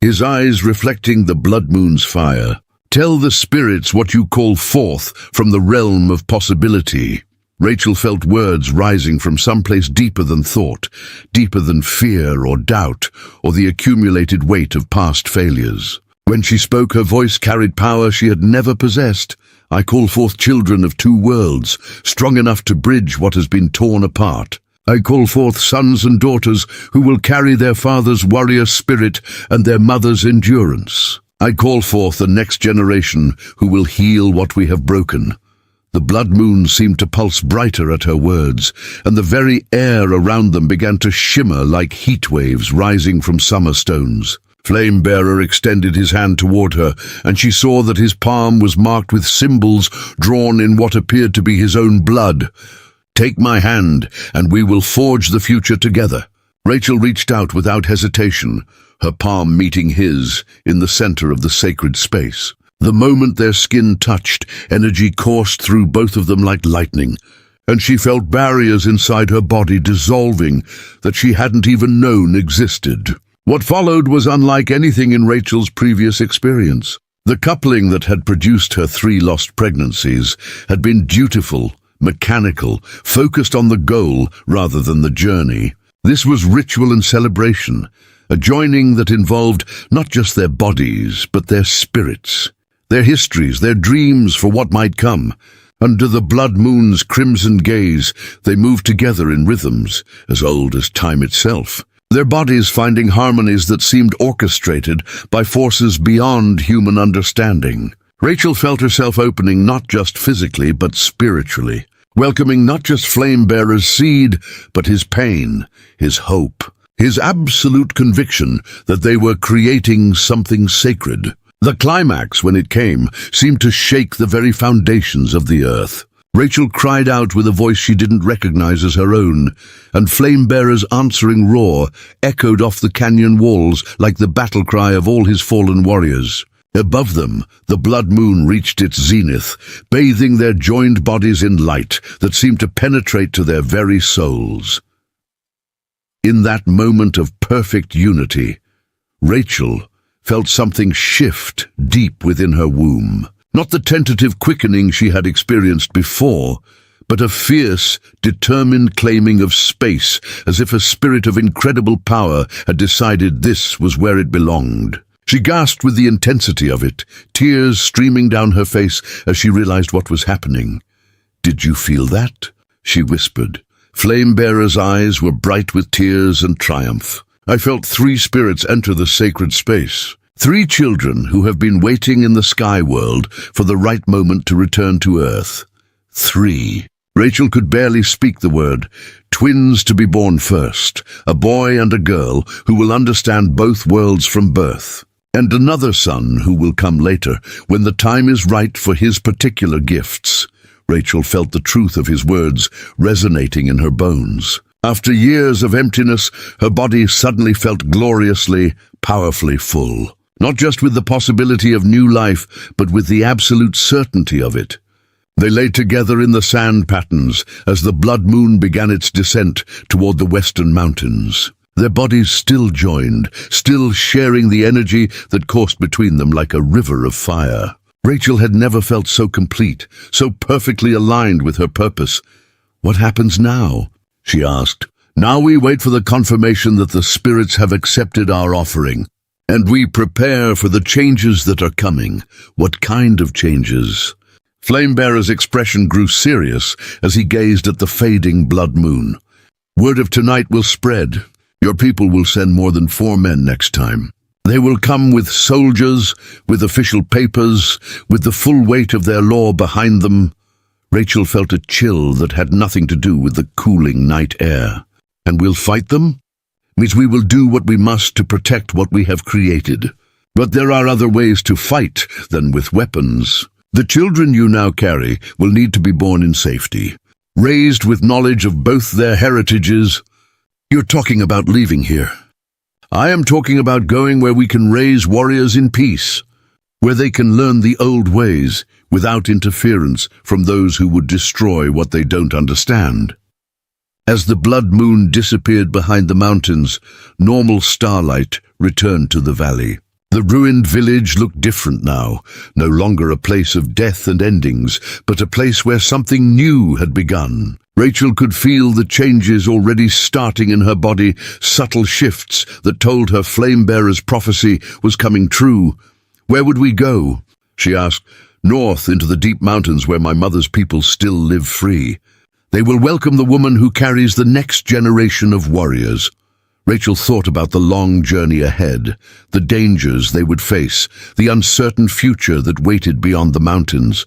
his eyes reflecting the blood moon's fire. "Tell the spirits what you call forth from the realm of possibility." Rachel felt words rising from someplace deeper than thought, deeper than fear or doubt, or the accumulated weight of past failures. When she spoke, her voice carried power she had never possessed. "I call forth children of two worlds, strong enough to bridge what has been torn apart. I call forth sons and daughters who will carry their father's warrior spirit and their mother's endurance. I call forth the next generation who will heal what we have broken." The blood moon seemed to pulse brighter at her words, and the very air around them began to shimmer like heat waves rising from summer stones. Flame-bearer extended his hand toward her, and she saw that his palm was marked with symbols drawn in what appeared to be his own blood. "Take my hand, and we will forge the future together." Rachel reached out without hesitation, her palm meeting his in the center of the sacred space. The moment their skin touched, energy coursed through both of them like lightning, and she felt barriers inside her body dissolving that she hadn't even known existed. What followed was unlike anything in Rachel's previous experience. The coupling that had produced her 3 lost pregnancies had been dutiful, mechanical, focused on the goal rather than the journey. This was ritual and celebration, a joining that involved not just their bodies, but their spirits, their histories, their dreams for what might come. Under the blood moon's crimson gaze, they moved together in rhythms as old as time itself, their bodies finding harmonies that seemed orchestrated by forces beyond human understanding. Rachel felt herself opening not just physically but spiritually, welcoming not just Flame-bearer's seed, but his pain, his hope, his absolute conviction that they were creating something sacred. The climax, when it came, seemed to shake the very foundations of the earth. Rachel cried out with a voice she didn't recognize as her own, and Flame-bearer's answering roar echoed off the canyon walls like the battle cry of all his fallen warriors. Above them, the blood moon reached its zenith, bathing their joined bodies in light that seemed to penetrate to their very souls. In that moment of perfect unity, Rachel felt something shift deep within her womb. Not the tentative quickening she had experienced before, but a fierce, determined claiming of space, as if a spirit of incredible power had decided this was where it belonged. She gasped with the intensity of it, tears streaming down her face as she realized what was happening. "Did you feel that?" she whispered. Flame-bearer's eyes were bright with tears and triumph. "I felt 3 spirits enter the sacred space. 3 children who have been waiting in the sky world for the right moment to return to Earth. 3. Rachel could barely speak the word. Twins to be born first, a boy and a girl who will understand both worlds from birth. And another son who will come later, when the time is right for his particular gifts. Rachel felt the truth of his words resonating in her bones. After years of emptiness, her body suddenly felt gloriously, powerfully full. Not just with the possibility of new life, but with the absolute certainty of it. They lay together in the sand patterns as the blood moon began its descent toward the western mountains. Their bodies still joined, still sharing the energy that coursed between them like a river of fire. Rachel had never felt so complete, so perfectly aligned with her purpose. "What happens now?" she asked. "Now we wait for the confirmation that the spirits have accepted our offering. And we prepare for the changes that are coming." "What kind of changes?" Flame-bearer's expression grew serious as he gazed at the fading blood moon. "Word of tonight will spread. Your people will send more than 4 men next time. They will come with soldiers, with official papers, with the full weight of their law behind them." Rachel felt a chill that had nothing to do with the cooling night air. "And we'll fight them? Means we will do what we must to protect what we have created. But there are other ways to fight than with weapons. The children you now carry will need to be born in safety, raised with knowledge of both their heritages." "You're talking about leaving here." "I am talking about going where we can raise warriors in peace, where they can learn the old ways without interference from those who would destroy what they don't understand." As the blood moon disappeared behind the mountains, normal starlight returned to the valley. The ruined village looked different now, no longer a place of death and endings, but a place where something new had begun. Rachel could feel the changes already starting in her body, subtle shifts that told her Flame-bearer's prophecy was coming true. "Where would we go?" she asked. "North into the deep mountains where my mother's people still live free. They will welcome the woman who carries the next generation of warriors." Rachel thought about the long journey ahead, the dangers they would face, the uncertain future that waited beyond the mountains.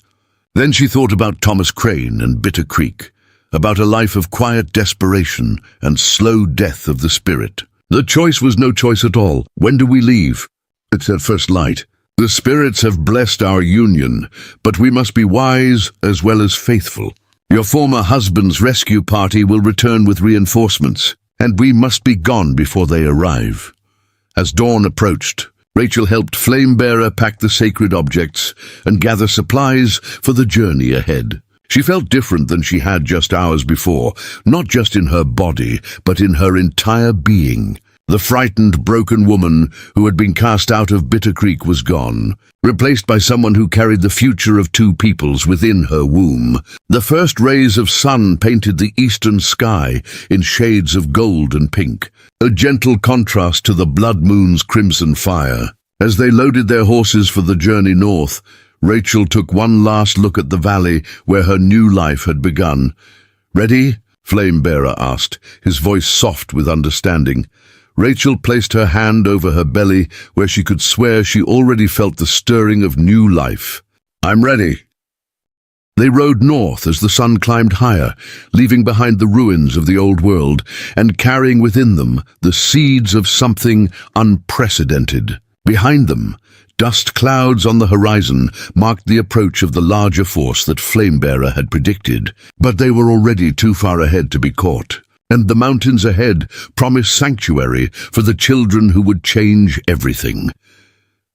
Then she thought about Thomas Crane and Bitter Creek, about a life of quiet desperation and slow death of the spirit. The choice was no choice at all. When do we leave? It's at first light. The spirits have blessed our union, but we must be wise as well as faithful. Your former husband's rescue party will return with reinforcements, and we must be gone before they arrive. As dawn approached, Rachel helped Flamebearer pack the sacred objects and gather supplies for the journey ahead. She felt different than she had just hours before, not just in her body, but in her entire being. The frightened, broken woman who had been cast out of Bitter Creek was gone, replaced by someone who carried the future of two peoples within her womb. The first rays of sun painted the eastern sky in shades of gold and pink, a gentle contrast to the blood moon's crimson fire. As they loaded their horses for the journey north, Rachel took one last look at the valley where her new life had begun. "Ready?" Flamebearer asked, his voice soft with understanding. Rachel placed her hand over her belly where she could swear she already felt the stirring of new life. "I'm ready." They rode north as the sun climbed higher, leaving behind the ruins of the old world and carrying within them the seeds of something unprecedented. Behind them, dust clouds on the horizon marked the approach of the larger force that Flamebearer had predicted, but they were already too far ahead to be caught. And the mountains ahead promised sanctuary for the children who would change everything.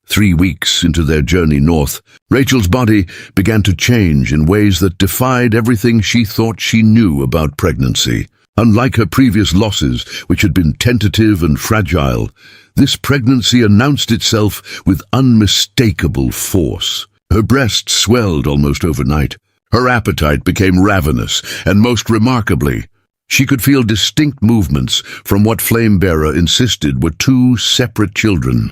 3 weeks into their journey north, Rachel's body began to change in ways that defied everything she thought she knew about pregnancy. Unlike her previous losses, which had been tentative and fragile, this pregnancy announced itself with unmistakable force. Her breasts swelled almost overnight. Her appetite became ravenous, and most remarkably, she could feel distinct movements from what Flamebearer insisted were two separate children.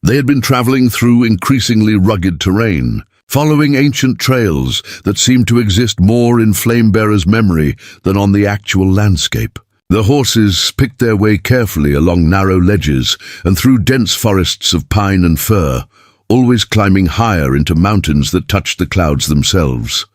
They had been traveling through increasingly rugged terrain, following ancient trails that seemed to exist more in Flamebearer's memory than on the actual landscape. The horses picked their way carefully along narrow ledges and through dense forests of pine and fir, always climbing higher into mountains that touched the clouds themselves.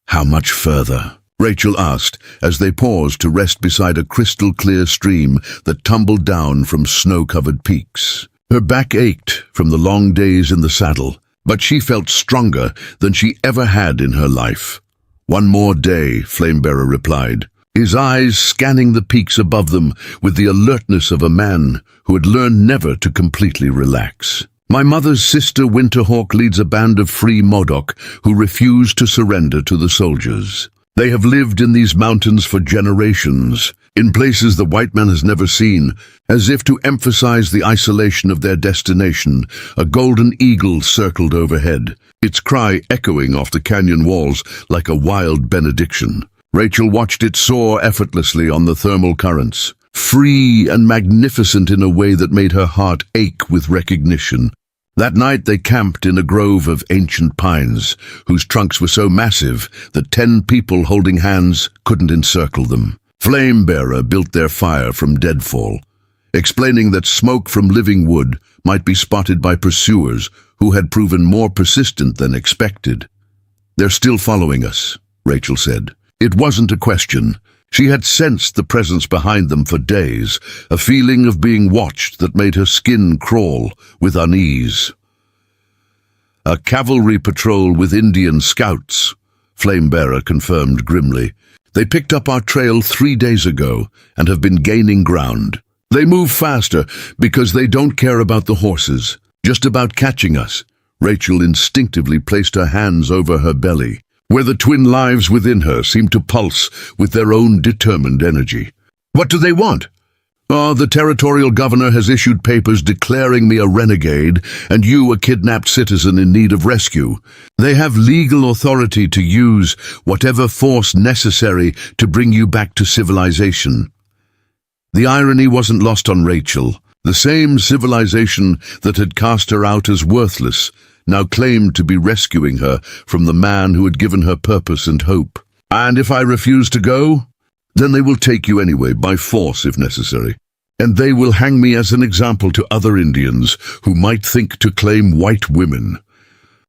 "How much further?" Rachel asked as they paused to rest beside a crystal-clear stream that tumbled down from snow-covered peaks. Her back ached from the long days in the saddle, but she felt stronger than she ever had in her life. "One more day," Flamebearer replied, his eyes scanning the peaks above them with the alertness of a man who had learned never to completely relax. "My mother's sister Winterhawk leads a band of free Modoc who refuse to surrender to the soldiers. They have lived in these mountains for generations, in places the white man has never seen. As if to emphasize the isolation of their destination, a golden eagle circled overhead, its cry echoing off the canyon walls like a wild benediction. Rachel watched it soar effortlessly on the thermal currents, free and magnificent in a way that made her heart ache with recognition. That night they camped in a grove of ancient pines, whose trunks were so massive that 10 people holding hands couldn't encircle them. Flamebearer built their fire from deadfall, explaining that smoke from living wood might be spotted by pursuers who had proven more persistent than expected. "They're still following us," Rachel said. It wasn't a question. She had sensed the presence behind them for days, a feeling of being watched that made her skin crawl with unease. "A cavalry patrol with Indian scouts," Flamebearer confirmed grimly. "They picked up our trail 3 days ago and have been gaining ground. They move faster because they don't care about the horses, just about catching us." Rachel instinctively placed her hands over her belly, where the twin lives within her seemed to pulse with their own determined energy. "What do they want?" The territorial governor has issued papers declaring me a renegade and you a kidnapped citizen in need of rescue. They have legal authority to use whatever force necessary to bring you back to civilization." The irony wasn't lost on Rachel. The same civilization that had cast her out as worthless now claimed to be rescuing her from the man who had given her purpose and hope. "And if I refuse to go, then they will take you anyway, by force if necessary. And they will hang me as an example to other Indians who might think to claim white women."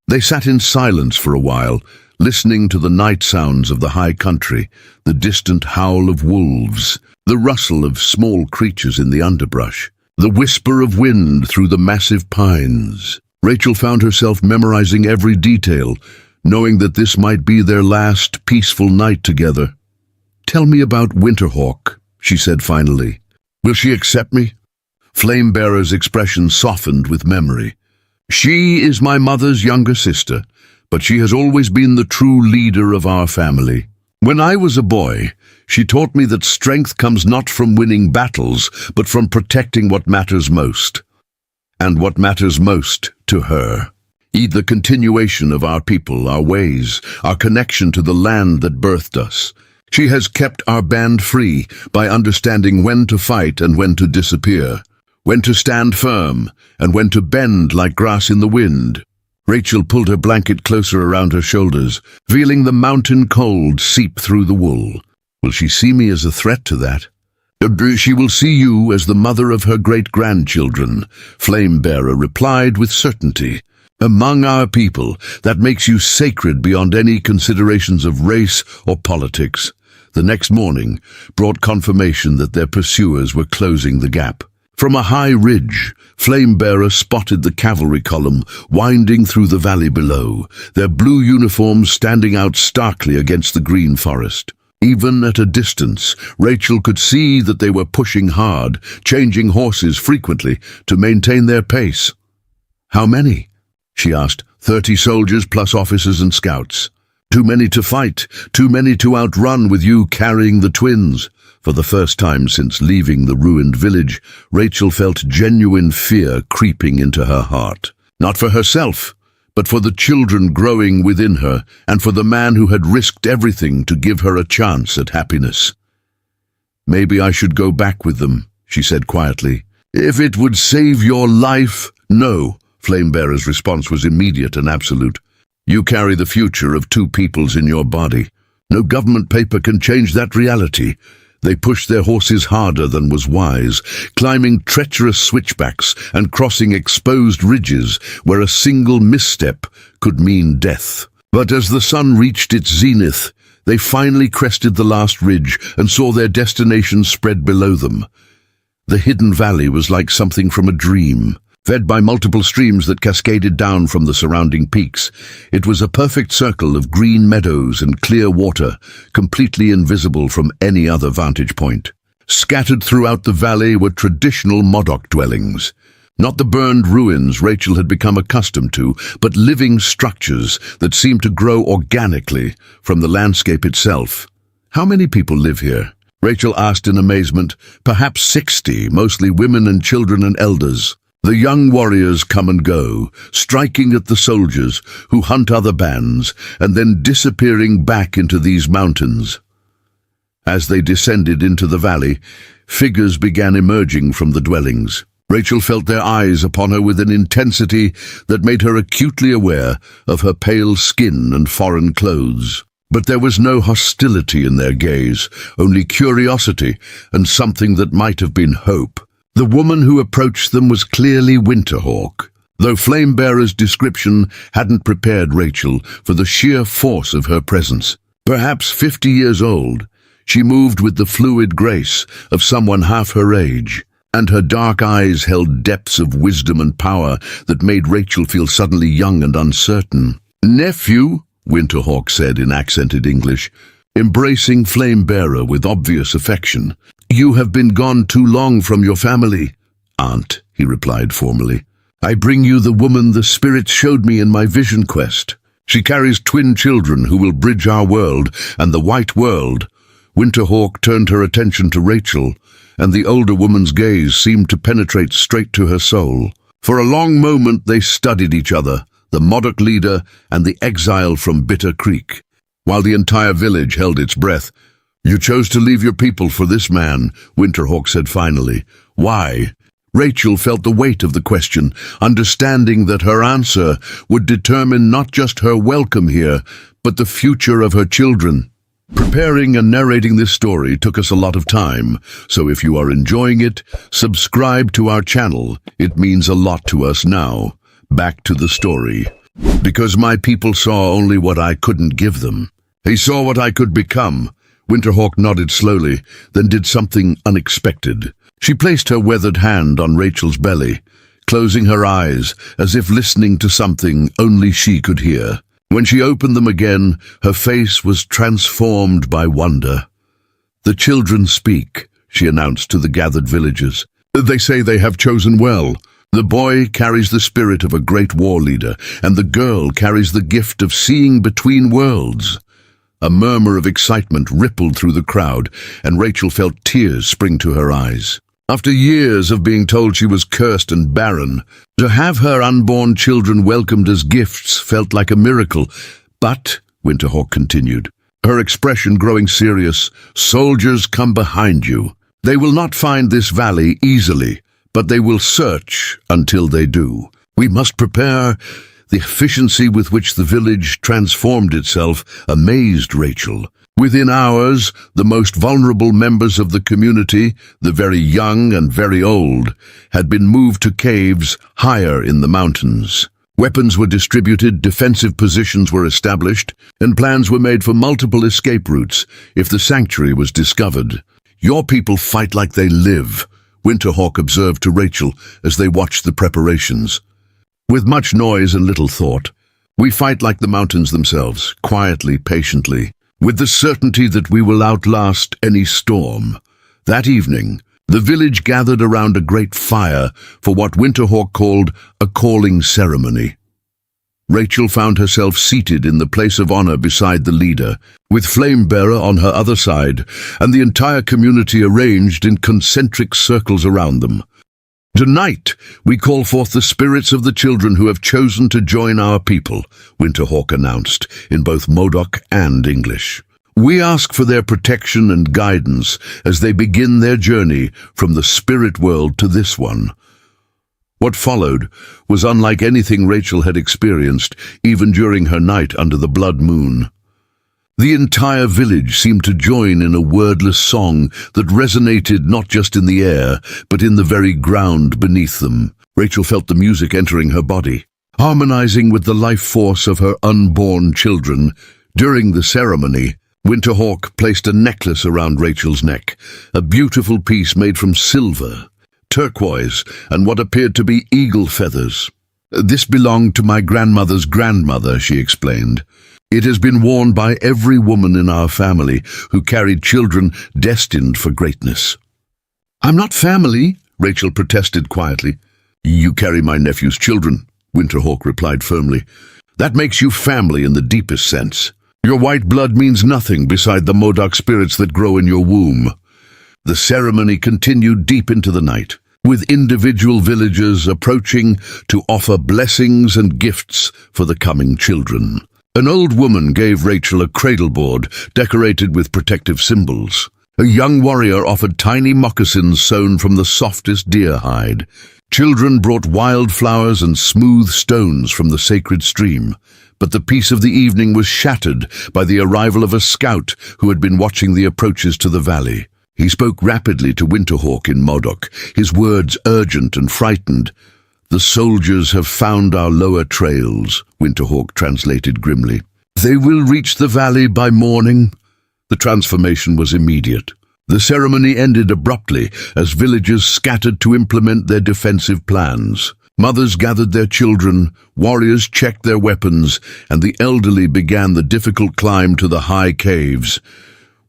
They sat in silence for a while, listening to the night sounds of the high country, the distant howl of wolves, the rustle of small creatures in the underbrush, the whisper of wind through the massive pines. Rachel found herself memorizing every detail, knowing that this might be their last peaceful night together. "Tell me about Winterhawk," she said finally. "Will she accept me?" Flamebearer's expression softened with memory. "She is my mother's younger sister, but she has always been the true leader of our family. When I was a boy, she taught me that strength comes not from winning battles, but from protecting what matters most. And what matters most to her. The continuation of our people, our ways, our connection to the land that birthed us. She has kept our band free by understanding when to fight and when to disappear, when to stand firm and when to bend like grass in the wind." Rachel pulled her blanket closer around her shoulders, feeling the mountain cold seep through the wool. "Will she see me as a threat to that?" "She will see you as the mother of her great-grandchildren," Flamebearer replied with certainty. "Among our people, that makes you sacred beyond any considerations of race or politics." The next morning brought confirmation that their pursuers were closing the gap. From a high ridge, Flamebearer spotted the cavalry column winding through the valley below, their blue uniforms standing out starkly against the green forest. Even at a distance, Rachel could see that they were pushing hard, changing horses frequently to maintain their pace. "How many?" she asked. 30 soldiers plus officers and scouts. "Too many to fight, too many to outrun with you carrying the twins." For the first time since leaving the ruined village, Rachel felt genuine fear creeping into her heart. Not for herself, but for the children growing within her, and for the man who had risked everything to give her a chance at happiness. "Maybe I should go back with them," she said quietly. "If it would save your life." "No," Flamebearer's response was immediate and absolute. "You carry the future of 2 peoples in your body. No government paper can change that reality." They pushed their horses harder than was wise, climbing treacherous switchbacks and crossing exposed ridges where a single misstep could mean death. But as the sun reached its zenith, they finally crested the last ridge and saw their destination spread below them. The hidden valley was like something from a dream. Fed by multiple streams that cascaded down from the surrounding peaks, it was a perfect circle of green meadows and clear water, completely invisible from any other vantage point. Scattered throughout the valley were traditional Modoc dwellings. Not the burned ruins Rachel had become accustomed to, but living structures that seemed to grow organically from the landscape itself. "How many people live here?" Rachel asked in amazement. "Perhaps 60, mostly women and children and elders. The young warriors come and go, striking at the soldiers who hunt other bands and then disappearing back into these mountains." As they descended into the valley, figures began emerging from the dwellings. Rachel felt their eyes upon her with an intensity that made her acutely aware of her pale skin and foreign clothes. But there was no hostility in their gaze, only curiosity and something that might have been hope. The woman who approached them was clearly Winterhawk, though Flamebearer's description hadn't prepared Rachel for the sheer force of her presence. Perhaps 50 years old, she moved with the fluid grace of someone half her age, and her dark eyes held depths of wisdom and power that made Rachel feel suddenly young and uncertain. "Nephew," Winterhawk said in accented English, embracing Flamebearer with obvious affection. "You have been gone too long from your family." "Aunt," he replied formally. "I bring you the woman the spirits showed me in my vision quest. She carries twin children who will bridge our world and the white world." Winterhawk turned her attention to Rachel, and the older woman's gaze seemed to penetrate straight to her soul. For a long moment they studied each other, the Modoc leader and the exile from Bitter Creek, while the entire village held its breath. "You chose to leave your people for this man," Winterhawk said finally. "Why?" Rachel felt the weight of the question, understanding that her answer would determine not just her welcome here, but the future of her children. Preparing and narrating this story took us a lot of time, so if you are enjoying it, subscribe to our channel. It means a lot to us now. Back to the story. Because my people saw only what I couldn't give them. They saw what I could become, Winterhawk nodded slowly, then did something unexpected. She placed her weathered hand on Rachel's belly, closing her eyes as if listening to something only she could hear. When she opened them again, her face was transformed by wonder. "The children speak," she announced to the gathered villagers. "They say they have chosen well. The boy carries the spirit of a great war leader, and the girl carries the gift of seeing between worlds." A murmur of excitement rippled through the crowd, and Rachel felt tears spring to her eyes. After years of being told she was cursed and barren, to have her unborn children welcomed as gifts felt like a miracle. "But," Winterhawk continued, her expression growing serious, "soldiers come behind you. They will not find this valley easily, but they will search until they do. We must prepare." The efficiency with which the village transformed itself amazed Rachel. Within hours, the most vulnerable members of the community, the very young and very old, had been moved to caves higher in the mountains. Weapons were distributed, defensive positions were established, and plans were made for multiple escape routes if the sanctuary was discovered. "Your people fight like they live," Winterhawk observed to Rachel as they watched the preparations. "With much noise and little thought. We fight like the mountains themselves, quietly, patiently, with the certainty that we will outlast any storm." That evening, the village gathered around a great fire for what Winterhawk called a calling ceremony. Rachel found herself seated in the place of honor beside the leader, with Flamebearer on her other side, and the entire community arranged in concentric circles around them. "Tonight, we call forth the spirits of the children who have chosen to join our people," Winterhawk announced, in both Modoc and English. "We ask for their protection and guidance as they begin their journey from the spirit world to this one." What followed was unlike anything Rachel had experienced, even during her night under the blood moon. The entire village seemed to join in a wordless song that resonated not just in the air, but in the very ground beneath them. Rachel felt the music entering her body, harmonizing with the life force of her unborn children. During the ceremony, Winterhawk placed a necklace around Rachel's neck, a beautiful piece made from silver, turquoise, and what appeared to be eagle feathers. "This belonged to my grandmother's grandmother," she explained. "It has been worn by every woman in our family who carried children destined for greatness." "I'm not family," Rachel protested quietly. "You carry my nephew's children," Winterhawk replied firmly. "That makes you family in the deepest sense. Your white blood means nothing beside the Modoc spirits that grow in your womb." The ceremony continued deep into the night, with individual villagers approaching to offer blessings and gifts for the coming children. An old woman gave Rachel a cradle board decorated with protective symbols. A young warrior offered tiny moccasins sewn from the softest deer hide. Children brought wildflowers and smooth stones from the sacred stream. But the peace of the evening was shattered by the arrival of a scout who had been watching the approaches to the valley. He spoke rapidly to Winterhawk in Modoc, his words urgent and frightened. "The soldiers have found our lower trails," Winterhawk translated grimly. "They will reach the valley by morning." The transformation was immediate. The ceremony ended abruptly as villagers scattered to implement their defensive plans. Mothers gathered their children, warriors checked their weapons, and the elderly began the difficult climb to the high caves.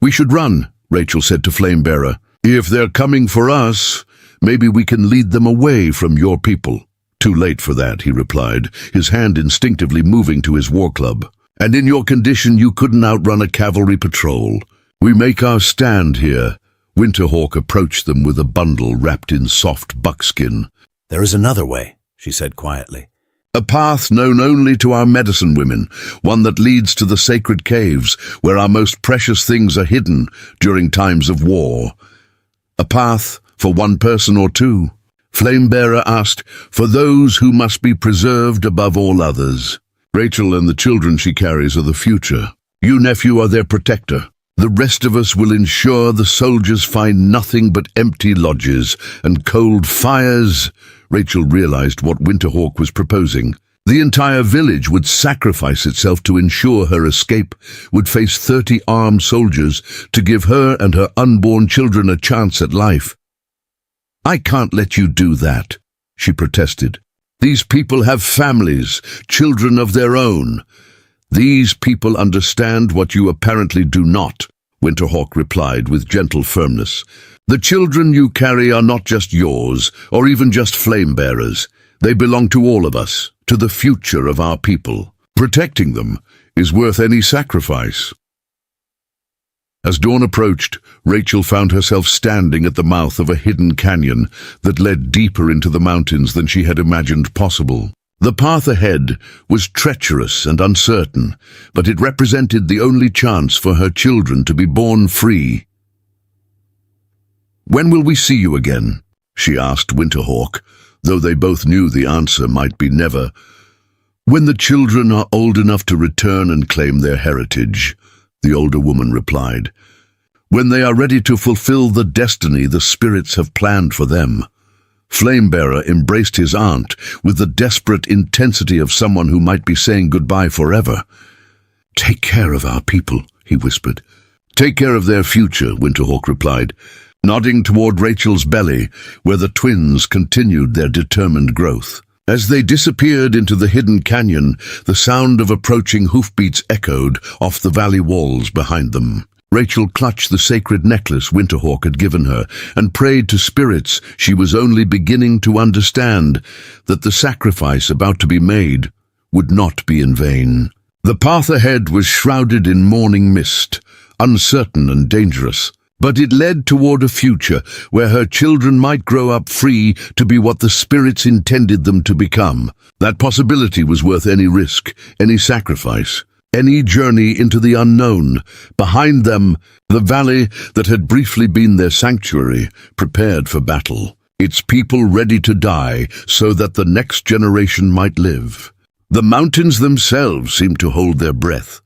"We should run," Rachel said to Flamebearer. "If they're coming for us, maybe we can lead them away from your people." "Too late for that," he replied, his hand instinctively moving to his war club. "And in your condition you couldn't outrun a cavalry patrol. We make our stand here." Winterhawk approached them with a bundle wrapped in soft buckskin. "There is another way," she said quietly. "A path known only to our medicine women, one that leads to the sacred caves where our most precious things are hidden during times of war." "A path for one person or two?" Flamebearer asked. "For those who must be preserved above all others. Rachel and the children she carries are the future. You, nephew, are their protector. The rest of us will ensure the soldiers find nothing but empty lodges and cold fires." Rachel realized what Winterhawk was proposing. The entire village would sacrifice itself to ensure her escape, would face 30 armed soldiers to give her and her unborn children a chance at life. "I can't let you do that," she protested. "These people have families, children of their own. These people understand what you apparently do not," Winterhawk replied with gentle firmness. "The children you carry are not just yours, or even just flame-bearers. They belong to all of us, to the future of our people. Protecting them is worth any sacrifice." As dawn approached, Rachel found herself standing at the mouth of a hidden canyon that led deeper into the mountains than she had imagined possible. The path ahead was treacherous and uncertain, but it represented the only chance for her children to be born free. "When will we see you again?" she asked Winterhawk, though they both knew the answer might be never. "When the children are old enough to return and claim their heritage," the older woman replied. "When they are ready to fulfill the destiny the spirits have planned for them." Flamebearer embraced his aunt with the desperate intensity of someone who might be saying goodbye forever. "Take care of our people," he whispered. "Take care of their future," Winterhawk replied, nodding toward Rachel's belly, where the twins continued their determined growth. As they disappeared into the hidden canyon, the sound of approaching hoofbeats echoed off the valley walls behind them. Rachel clutched the sacred necklace Winterhawk had given her and prayed to spirits she was only beginning to understand that the sacrifice about to be made would not be in vain. The path ahead was shrouded in morning mist, uncertain and dangerous, but it led toward a future where her children might grow up free to be what the spirits intended them to become. That possibility was worth any risk, any sacrifice, any journey into the unknown. Behind them, the valley that had briefly been their sanctuary prepared for battle, its people ready to die so that the next generation might live. The mountains themselves seemed to hold their breath,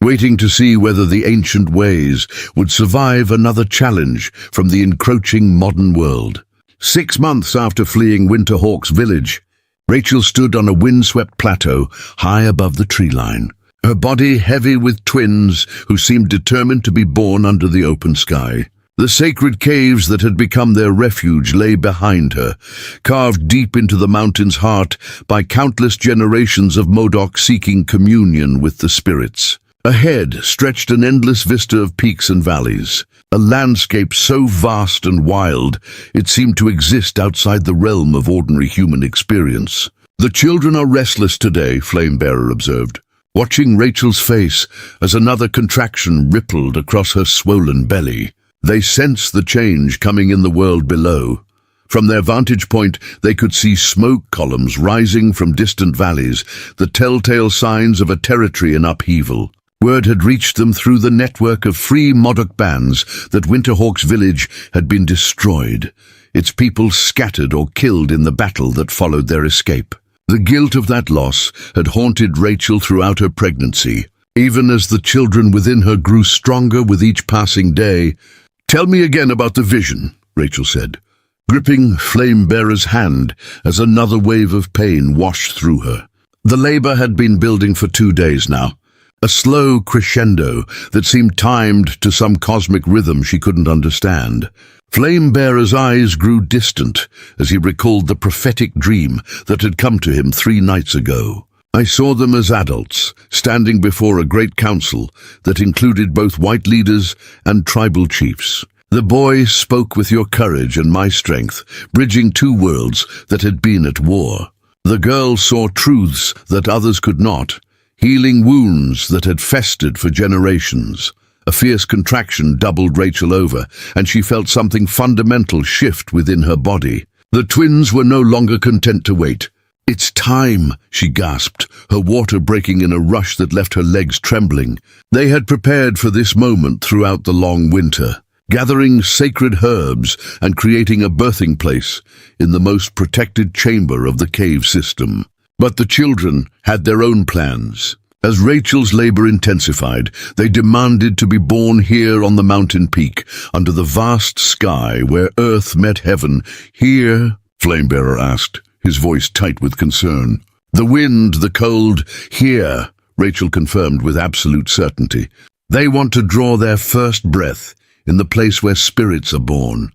waiting to see whether the ancient ways would survive another challenge from the encroaching modern world. 6 months after fleeing Winterhawk's village, Rachel stood on a windswept plateau high above the tree line, her body heavy with twins who seemed determined to be born under the open sky. The sacred caves that had become their refuge lay behind her, carved deep into the mountain's heart by countless generations of Modoc seeking communion with the spirits. Ahead stretched an endless vista of peaks and valleys, a landscape so vast and wild it seemed to exist outside the realm of ordinary human experience. "The children are restless today," Flamebearer observed, watching Rachel's face as another contraction rippled across her swollen belly. They sensed the change coming in the world below. From their vantage point, they could see smoke columns rising from distant valleys, the telltale signs of a territory in upheaval. Word had reached them through the network of free Modoc bands that Winterhawk's village had been destroyed, its people scattered or killed in the battle that followed their escape. The guilt of that loss had haunted Rachel throughout her pregnancy, even as the children within her grew stronger with each passing day. "Tell me again about the vision," Rachel said, gripping Flamebearer's hand as another wave of pain washed through her. The labor had been building for 2 days now, a slow crescendo that seemed timed to some cosmic rhythm she couldn't understand. Flamebearer's eyes grew distant as he recalled the prophetic dream that had come to him 3 nights ago. "I saw them as adults, standing before a great council that included both white leaders and tribal chiefs. The boy spoke with your courage and my strength, bridging 2 worlds that had been at war. The girl saw truths that others could not, healing wounds that had festered for generations." A fierce contraction doubled Rachel over, and she felt something fundamental shift within her body. The twins were no longer content to wait. "It's time," she gasped, her water breaking in a rush that left her legs trembling. They had prepared for this moment throughout the long winter, gathering sacred herbs and creating a birthing place in the most protected chamber of the cave system. But the children had their own plans. As Rachel's labor intensified, they demanded to be born here on the mountain peak, under the vast sky where earth met heaven. "Here?" Flamebearer asked, his voice tight with concern. The wind, the cold, here, Rachel confirmed with absolute certainty. They want to draw their first breath in the place where spirits are born.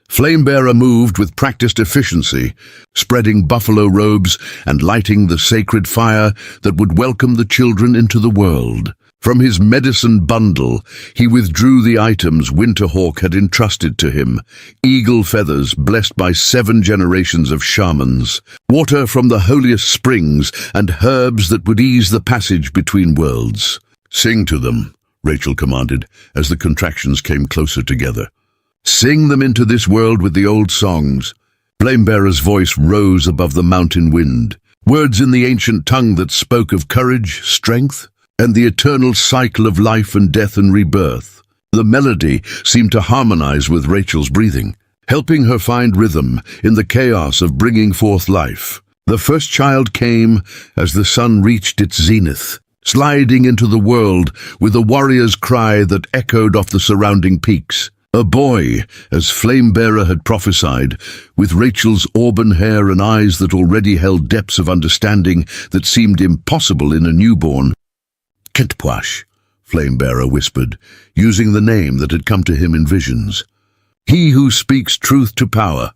Flamebearer moved with practiced efficiency, spreading buffalo robes and lighting the sacred fire that would welcome the children into the world. From his medicine bundle, he withdrew the items Winterhawk had entrusted to him: eagle feathers blessed by 7 generations of shamans, water from the holiest springs, and herbs that would ease the passage between worlds. "Sing to them," Rachel commanded, as the contractions came closer together. "Sing them into this world with the old songs." Flamebearer's voice rose above the mountain wind, words in the ancient tongue that spoke of courage, strength, and the eternal cycle of life and death and rebirth. The melody seemed to harmonize with Rachel's breathing, helping her find rhythm in the chaos of bringing forth life. The first child came as the sun reached its zenith, sliding into the world with a warrior's cry that echoed off the surrounding peaks. A boy, as Flamebearer had prophesied, with Rachel's auburn hair and eyes that already held depths of understanding that seemed impossible in a newborn. "Kentpwash," Flamebearer whispered, using the name that had come to him in visions. "He who speaks truth to power."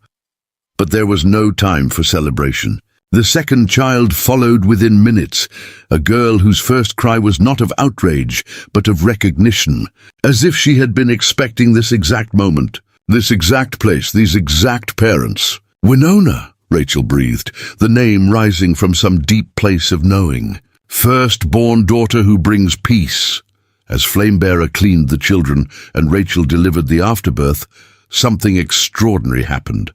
But there was no time for celebration. The second child followed within minutes, a girl whose first cry was not of outrage, but of recognition, as if she had been expecting this exact moment, this exact place, these exact parents. "Winona," Rachel breathed, the name rising from some deep place of knowing. "First-born daughter who brings peace." As Flamebearer cleaned the children and Rachel delivered the afterbirth, something extraordinary happened.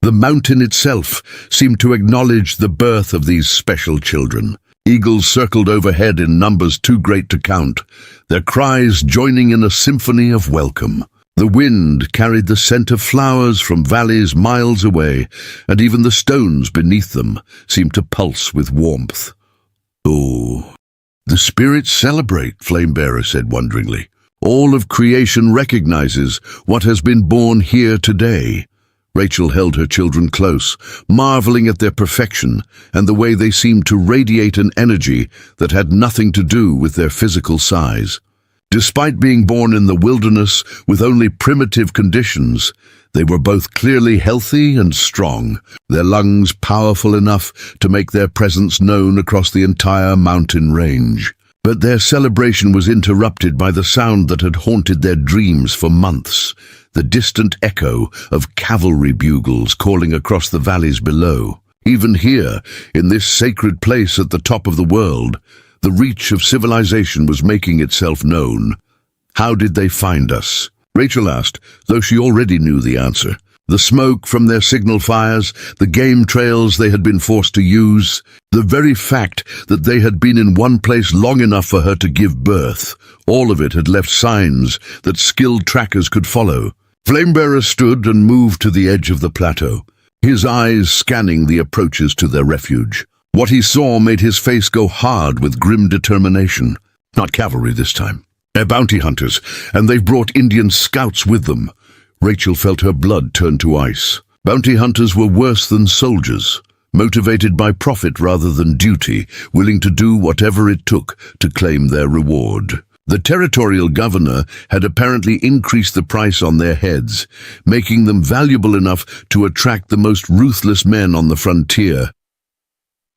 The mountain itself seemed to acknowledge the birth of these special children. Eagles circled overhead in numbers too great to count, their cries joining in a symphony of welcome. The wind carried the scent of flowers from valleys miles away, and even the stones beneath them seemed to pulse with warmth. "Oh, the spirits celebrate," Flamebearer said wonderingly. "All of creation recognizes what has been born here today." Rachel held her children close, marveling at their perfection and the way they seemed to radiate an energy that had nothing to do with their physical size. Despite being born in the wilderness with only primitive conditions, they were both clearly healthy and strong, their lungs powerful enough to make their presence known across the entire mountain range. But their celebration was interrupted by the sound that had haunted their dreams for months, the distant echo of cavalry bugles calling across the valleys below. Even here, in this sacred place at the top of the world, the reach of civilization was making itself known. "How did they find us?" Rachel asked, though she already knew the answer. The smoke from their signal fires, the game trails they had been forced to use, the very fact that they had been in one place long enough for her to give birth, all of it had left signs that skilled trackers could follow. Flamebearer stood and moved to the edge of the plateau, his eyes scanning the approaches to their refuge. What he saw made his face go hard with grim determination. Not cavalry this time. They're bounty hunters, and they've brought Indian scouts with them. Rachel felt her blood turn to ice. Bounty hunters were worse than soldiers, motivated by profit rather than duty, willing to do whatever it took to claim their reward. The territorial governor had apparently increased the price on their heads, making them valuable enough to attract the most ruthless men on the frontier.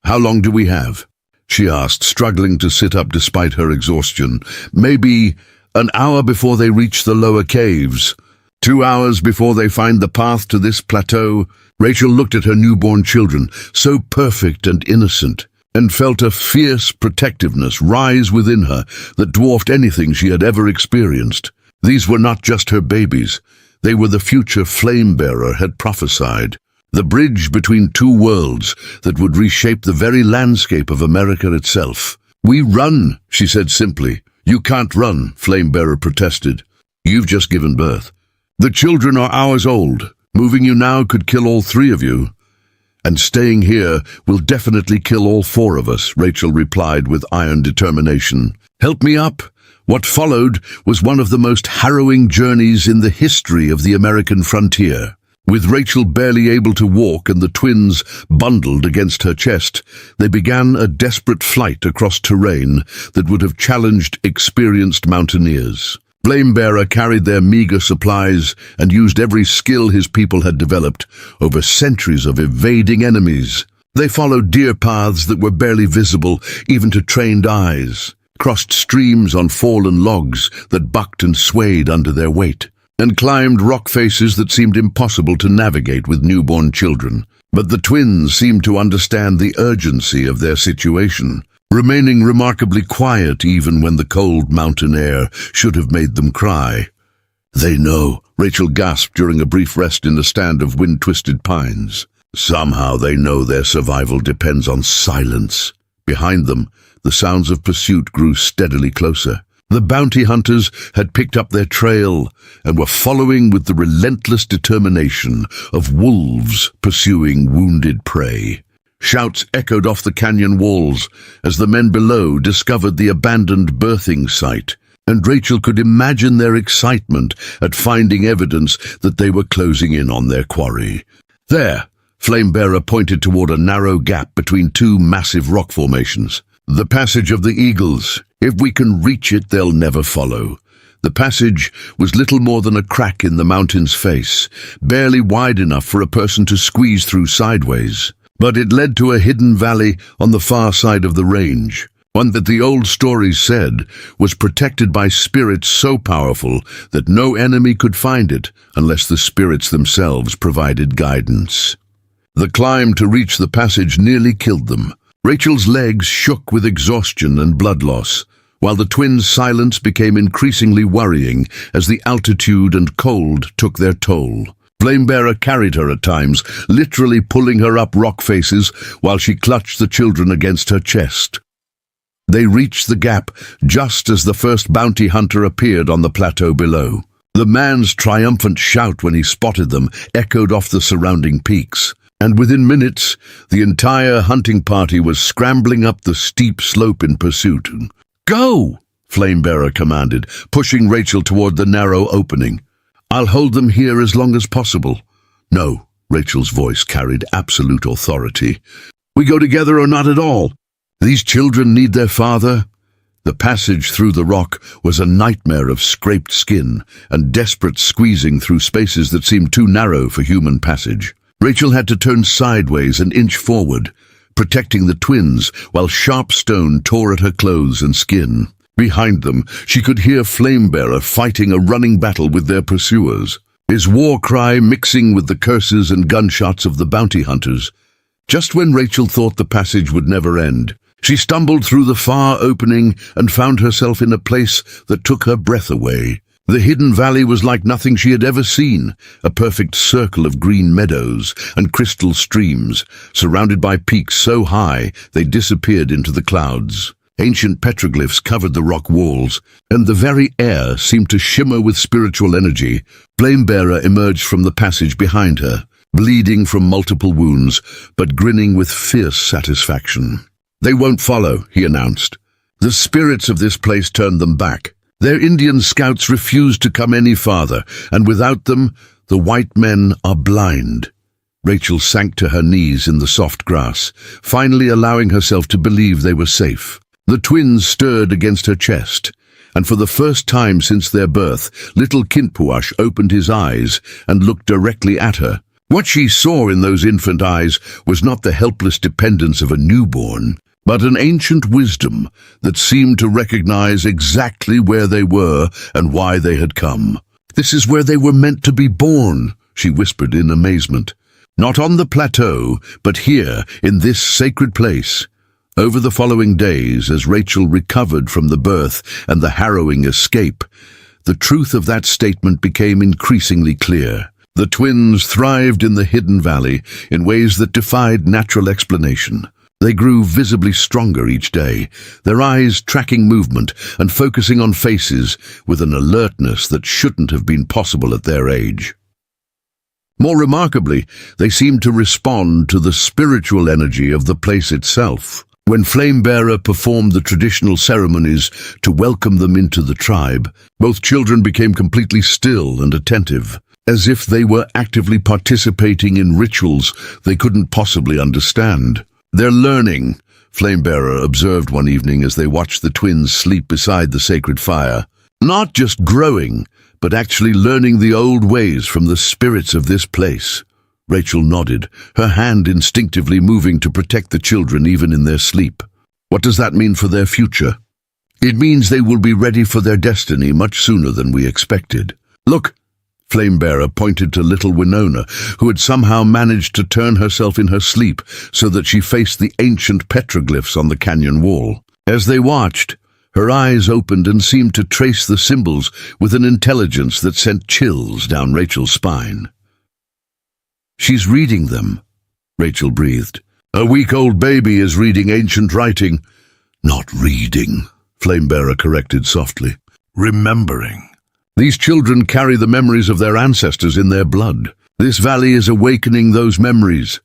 "How long do we have?" she asked, struggling to sit up despite her exhaustion. "Maybe an hour before they reach the lower caves. 2 hours before they find the path to this plateau." Rachel looked at her newborn children, so perfect and innocent, and felt a fierce protectiveness rise within her that dwarfed anything she had ever experienced. These were not just her babies. They were the future Flamebearer had prophesied. The bridge between two worlds that would reshape the very landscape of America itself. "We run," she said simply. "You can't run," Flamebearer protested. "You've just given birth. The children are hours old. Moving you now could kill all 3 of you. And staying here will definitely kill all 4 of us," Rachel replied with iron determination. "Help me up." What followed was one of the most harrowing journeys in the history of the American frontier. With Rachel barely able to walk and the twins bundled against her chest, they began a desperate flight across terrain that would have challenged experienced mountaineers. Flamebearer carried their meager supplies and used every skill his people had developed over centuries of evading enemies. They followed deer paths that were barely visible even to trained eyes, crossed streams on fallen logs that bucked and swayed under their weight, and climbed rock faces that seemed impossible to navigate with newborn children. But the twins seemed to understand the urgency of their situation, remaining remarkably quiet even when the cold mountain air should have made them cry. "They know," Rachel gasped during a brief rest in a stand of wind-twisted pines. "Somehow they know their survival depends on silence." Behind them, the sounds of pursuit grew steadily closer. The bounty hunters had picked up their trail and were following with the relentless determination of wolves pursuing wounded prey. Shouts echoed off the canyon walls as the men below discovered the abandoned birthing site, and Rachel could imagine their excitement at finding evidence that they were closing in on their quarry. "There," Flamebearer pointed toward a narrow gap between two massive rock formations. "The Passage of the Eagles. If we can reach it, they'll never follow." The passage was little more than a crack in the mountain's face, barely wide enough for a person to squeeze through sideways. But it led to a hidden valley on the far side of the range, one that the old stories said was protected by spirits so powerful that no enemy could find it unless the spirits themselves provided guidance. The climb to reach the passage nearly killed them. Rachel's legs shook with exhaustion and blood loss, while the twins' silence became increasingly worrying as the altitude and cold took their toll. Flamebearer carried her at times, literally pulling her up rock faces while she clutched the children against her chest. They reached the gap just as the first bounty hunter appeared on the plateau below. The man's triumphant shout when he spotted them echoed off the surrounding peaks, and within minutes, the entire hunting party was scrambling up the steep slope in pursuit. "Go!" Flamebearer commanded, pushing Rachel toward the narrow opening. "I'll hold them here as long as possible." "No," Rachel's voice carried absolute authority. "We go together or not at all. These children need their father." The passage through the rock was a nightmare of scraped skin and desperate squeezing through spaces that seemed too narrow for human passage. Rachel had to turn sideways and inch forward, protecting the twins while sharp stone tore at her clothes and skin. Behind them, she could hear Flamebearer fighting a running battle with their pursuers, his war cry mixing with the curses and gunshots of the bounty hunters. Just when Rachel thought the passage would never end, she stumbled through the far opening and found herself in a place that took her breath away. The hidden valley was like nothing she had ever seen, a perfect circle of green meadows and crystal streams, surrounded by peaks so high they disappeared into the clouds. Ancient petroglyphs covered the rock walls, and the very air seemed to shimmer with spiritual energy. Flamebearer emerged from the passage behind her, bleeding from multiple wounds, but grinning with fierce satisfaction. "They won't follow," he announced. "The spirits of this place turned them back. Their Indian scouts refused to come any farther, and without them, the white men are blind." Rachel sank to her knees in the soft grass, finally allowing herself to believe they were safe. The twins stirred against her chest, and for the first time since their birth, little Kinpuash opened his eyes and looked directly at her. What she saw in those infant eyes was not the helpless dependence of a newborn, but an ancient wisdom that seemed to recognize exactly where they were and why they had come. "This is where they were meant to be born," she whispered in amazement. "Not on the plateau, but here, in this sacred place." Over the following days, as Rachel recovered from the birth and the harrowing escape, the truth of that statement became increasingly clear. The twins thrived in the hidden valley in ways that defied natural explanation. They grew visibly stronger each day, their eyes tracking movement and focusing on faces with an alertness that shouldn't have been possible at their age. More remarkably, they seemed to respond to the spiritual energy of the place itself. When Flamebearer performed the traditional ceremonies to welcome them into the tribe, both children became completely still and attentive. as if they were actively participating in rituals they couldn't possibly understand. "They're learning," Flamebearer observed one evening as they watched the twins sleep beside the sacred fire. "Not just growing, but actually learning the old ways from the spirits of this place." Rachel nodded, her hand instinctively moving to protect the children even in their sleep. "What does that mean for their future?" "It means they will be ready for their destiny much sooner than we expected. Look," Flamebearer pointed to little Winona, who had somehow managed to turn herself in her sleep so that she faced the ancient petroglyphs on the canyon wall. As they watched, her eyes opened and seemed to trace the symbols with an intelligence that sent chills down Rachel's spine. "She's reading them," Rachel breathed. "A week-old baby is reading ancient writing." "Not reading," Flamebearer corrected softly. "Remembering. These children carry the memories of their ancestors in their blood. This valley is awakening those memories."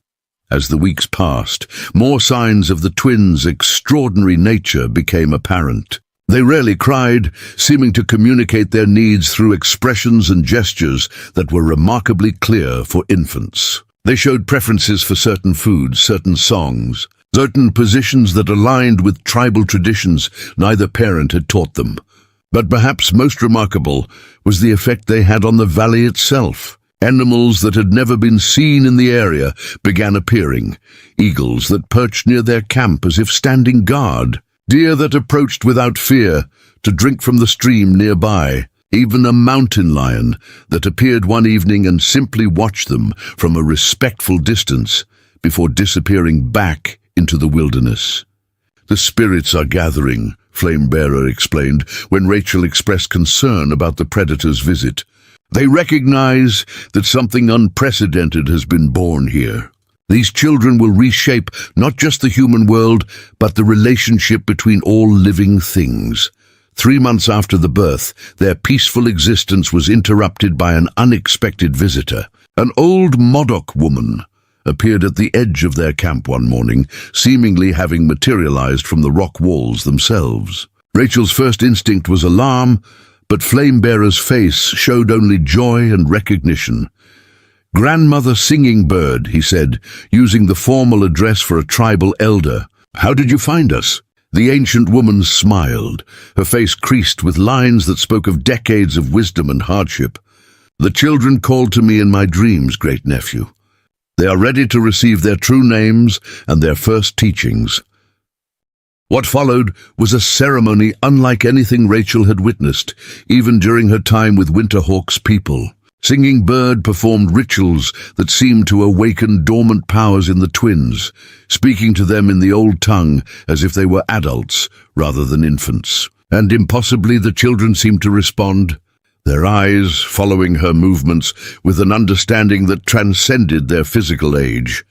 As the weeks passed, more signs of the twins' extraordinary nature became apparent. They rarely cried, seeming to communicate their needs through expressions and gestures that were remarkably clear for infants. They showed preferences for certain foods, certain songs, certain positions that aligned with tribal traditions neither parent had taught them. But perhaps most remarkable was the effect they had on the valley itself. Animals that had never been seen in the area began appearing, eagles that perched near their camp as if standing guard, deer that approached without fear to drink from the stream nearby, even a mountain lion that appeared one evening and simply watched them from a respectful distance before disappearing back into the wilderness. "The spirits are gathering," Flamebearer explained when Rachel expressed concern about the predator's visit. "They recognize that something unprecedented has been born here. These children will reshape not just the human world, but the relationship between all living things." 3 months after the birth, their peaceful existence was interrupted by an unexpected visitor. An old Modoc woman appeared at the edge of their camp one morning, seemingly having materialized from the rock walls themselves. Rachel's first instinct was alarm, but Flamebearer's face showed only joy and recognition. "Grandmother Singing Bird," he said, using the formal address for a tribal elder. "How did you find us?" The ancient woman smiled, her face creased with lines that spoke of decades of wisdom and hardship. "The children called to me in my dreams, great nephew. They are ready to receive their true names and their first teachings." What followed was a ceremony unlike anything Rachel had witnessed, even during her time with Winterhawk's people. Singing Bird performed rituals that seemed to awaken dormant powers in the twins, speaking to them in the old tongue as if they were adults rather than infants. And impossibly the children seemed to respond, their eyes following her movements with an understanding that transcended their physical age.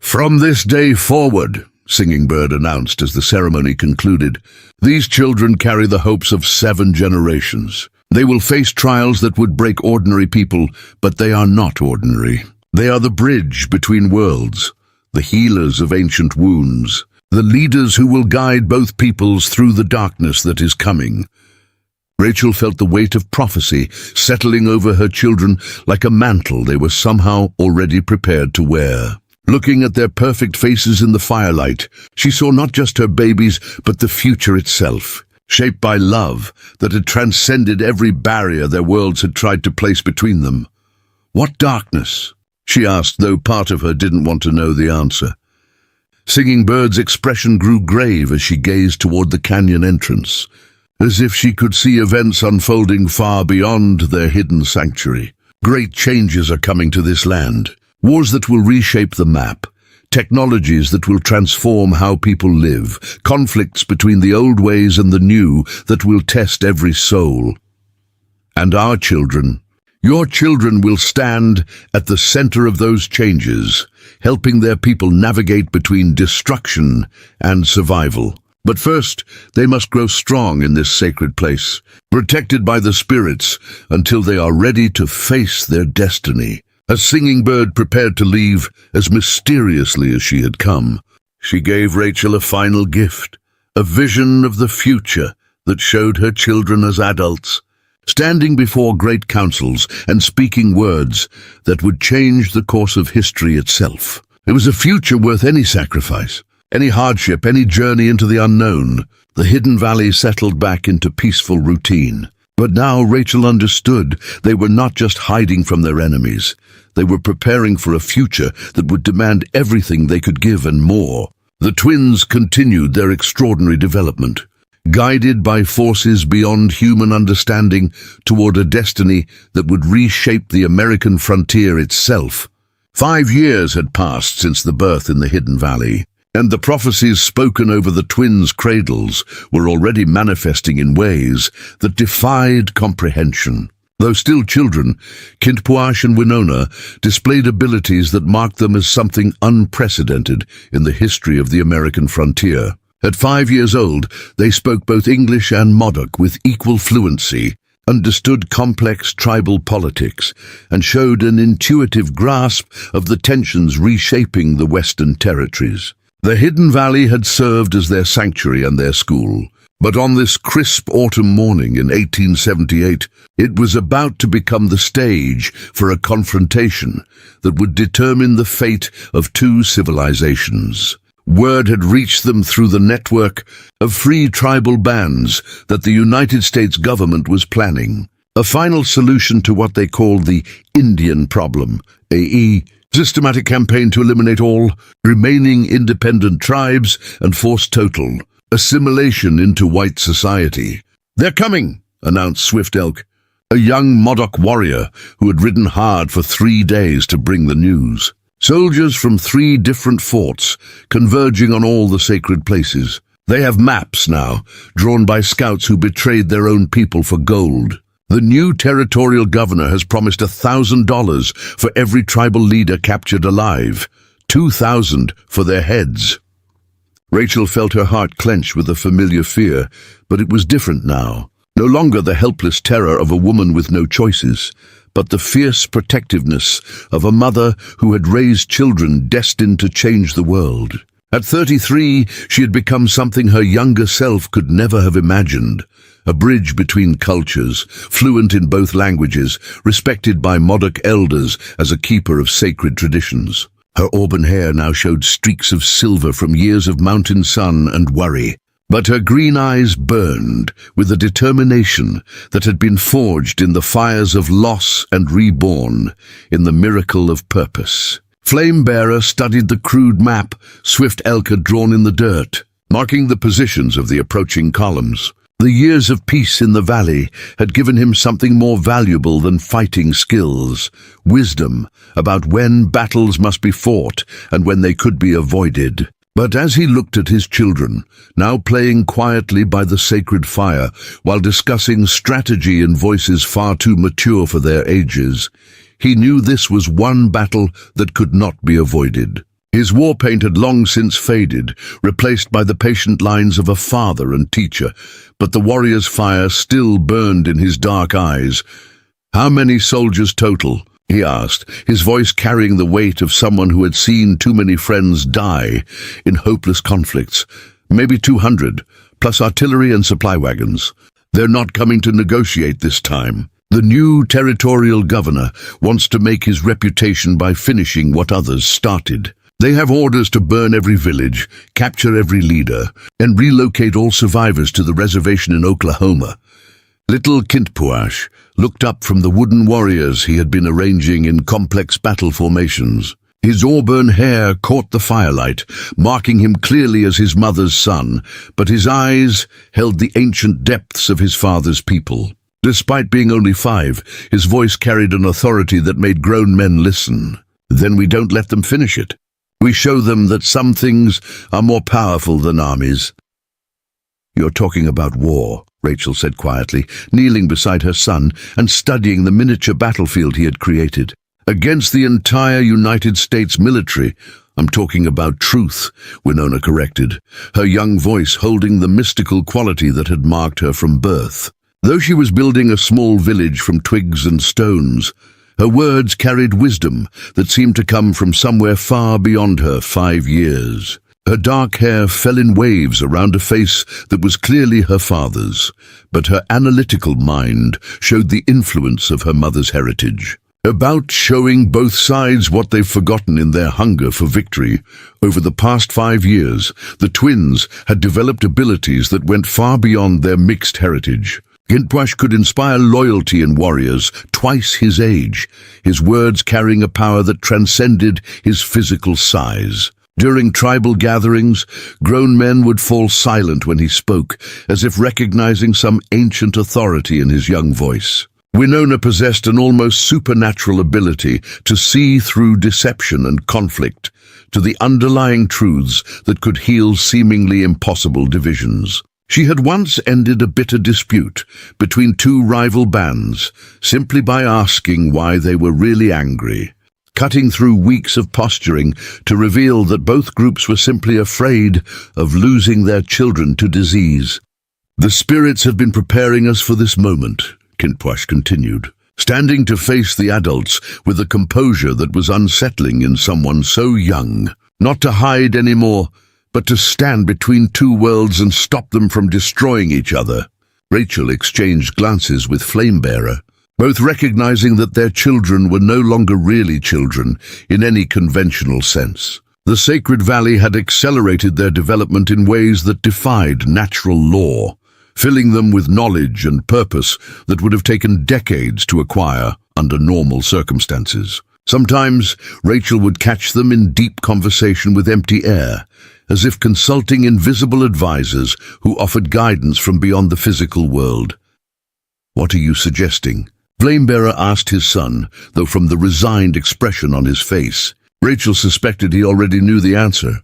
"From this day forward," Singing Bird announced as the ceremony concluded, "these children carry the hopes of 7 generations. They will face trials that would break ordinary people, but they are not ordinary. They are the bridge between worlds, the healers of ancient wounds, the leaders who will guide both peoples through the darkness that is coming." Rachel felt the weight of prophecy settling over her children like a mantle they were somehow already prepared to wear. Looking at their perfect faces in the firelight, she saw not just her babies, but the future itself, shaped by love that had transcended every barrier their worlds had tried to place between them. "What darkness?" she asked, though part of her didn't want to know the answer. Singing Bird's expression grew grave as she gazed toward the canyon entrance, as if she could see events unfolding far beyond their hidden sanctuary. Great changes are coming to this land. Wars that will reshape the map, technologies that will transform how people live, conflicts between the old ways and the new that will test every soul. And our children, your children, will stand at the center of those changes, helping their people navigate between destruction and survival. But first, they must grow strong in this sacred place, protected by the spirits until they are ready to face their destiny. As Singing Bird prepared to leave as mysteriously as she had come, she gave Rachel a final gift, a vision of the future that showed her children as adults, standing before great councils and speaking words that would change the course of history itself. It was a future worth any sacrifice, any hardship, any journey into the unknown. The Hidden Valley settled back into peaceful routine. But now Rachel understood they were not just hiding from their enemies. They were preparing for a future that would demand everything they could give and more. The twins continued their extraordinary development, guided by forces beyond human understanding toward a destiny that would reshape the American frontier itself. 5 years had passed since the birth in the Hidden Valley, and the prophecies spoken over the twins' cradles were already manifesting in ways that defied comprehension. Though still children, Kintpuash and Winona displayed abilities that marked them as something unprecedented in the history of the American frontier. At 5 years old, they spoke both English and Modoc with equal fluency, understood complex tribal politics, and showed an intuitive grasp of the tensions reshaping the Western territories. The Hidden Valley had served as their sanctuary and their school, but on this crisp autumn morning in 1878, it was about to become the stage for a confrontation that would determine the fate of two civilizations. Word had reached them through the network of free tribal bands that the United States government was planning a final solution to what they called the Indian problem, a systematic campaign to eliminate all remaining independent tribes and force total assimilation into white society. "They're coming," announced Swift Elk, a young Modoc warrior who had ridden hard for 3 days to bring the news. Soldiers from 3 different forts converging on all the sacred places. They have maps now, drawn by scouts who betrayed their own people for gold. The new territorial governor has promised $1,000 for every tribal leader captured alive, 2,000 for their heads. Rachel felt her heart clench with a familiar fear, but it was different now. No longer the helpless terror of a woman with no choices, but the fierce protectiveness of a mother who had raised children destined to change the world. At 33, she had become something her younger self could never have imagined. A bridge between cultures, fluent in both languages, respected by Modoc elders as a keeper of sacred traditions. Her auburn hair now showed streaks of silver from years of mountain sun and worry, but her green eyes burned with a determination that had been forged in the fires of loss and reborn in the miracle of purpose. Flamebearer studied the crude map Swift Elk had drawn in the dirt, marking the positions of the approaching columns. The years of peace in the valley had given him something more valuable than fighting skills, wisdom about when battles must be fought and when they could be avoided. But as he looked at his children, now playing quietly by the sacred fire while discussing strategy in voices far too mature for their ages, he knew this was one battle that could not be avoided. His war paint had long since faded, replaced by the patient lines of a father and teacher, but the warrior's fire still burned in his dark eyes. "How many soldiers total?" he asked, his voice carrying the weight of someone who had seen too many friends die in hopeless conflicts. "Maybe 200, plus artillery and supply wagons. They're not coming to negotiate this time. The new territorial governor wants to make his reputation by finishing what others started. They have orders to burn every village, capture every leader, and relocate all survivors to the reservation in Oklahoma." Little Kintpuash looked up from the wooden warriors he had been arranging in complex battle formations. His auburn hair caught the firelight, marking him clearly as his mother's son, but his eyes held the ancient depths of his father's people. Despite being only 5, his voice carried an authority that made grown men listen. "Then we don't let them finish it. We show them that some things are more powerful than armies." "You're talking about war," Rachel said quietly, kneeling beside her son and studying the miniature battlefield he had created. "Against the entire United States military. I'm talking about truth," Winona corrected, her young voice holding the mystical quality that had marked her from birth. Though she was building a small village from twigs and stones, her words carried wisdom that seemed to come from somewhere far beyond her 5 years. Her dark hair fell in waves around a face that was clearly her father's, but her analytical mind showed the influence of her mother's heritage. About showing both sides what they've forgotten in their hunger for victory, over the past 5 years, the twins had developed abilities that went far beyond their mixed heritage. Gintwash could inspire loyalty in warriors twice his age, his words carrying a power that transcended his physical size. During tribal gatherings, grown men would fall silent when he spoke, as if recognizing some ancient authority in his young voice. Winona possessed an almost supernatural ability to see through deception and conflict to the underlying truths that could heal seemingly impossible divisions. She had once ended a bitter dispute between two rival bands simply by asking why they were really angry, cutting through weeks of posturing to reveal that both groups were simply afraid of losing their children to disease. "The spirits have been preparing us for this moment," Gintwash continued, standing to face the adults with a composure that was unsettling in someone so young. Not to hide anymore, but to stand between two worlds and stop them from destroying each other. Rachel exchanged glances with Flamebearer, both recognizing that their children were no longer really children in any conventional sense. The Sacred Valley had accelerated their development in ways that defied natural law, filling them with knowledge and purpose that would have taken decades to acquire under normal circumstances. Sometimes Rachel would catch them in deep conversation with empty air, as if consulting invisible advisors who offered guidance from beyond the physical world. "What are you suggesting?" Flamebearer asked his son, though from the resigned expression on his face, Rachel suspected he already knew the answer.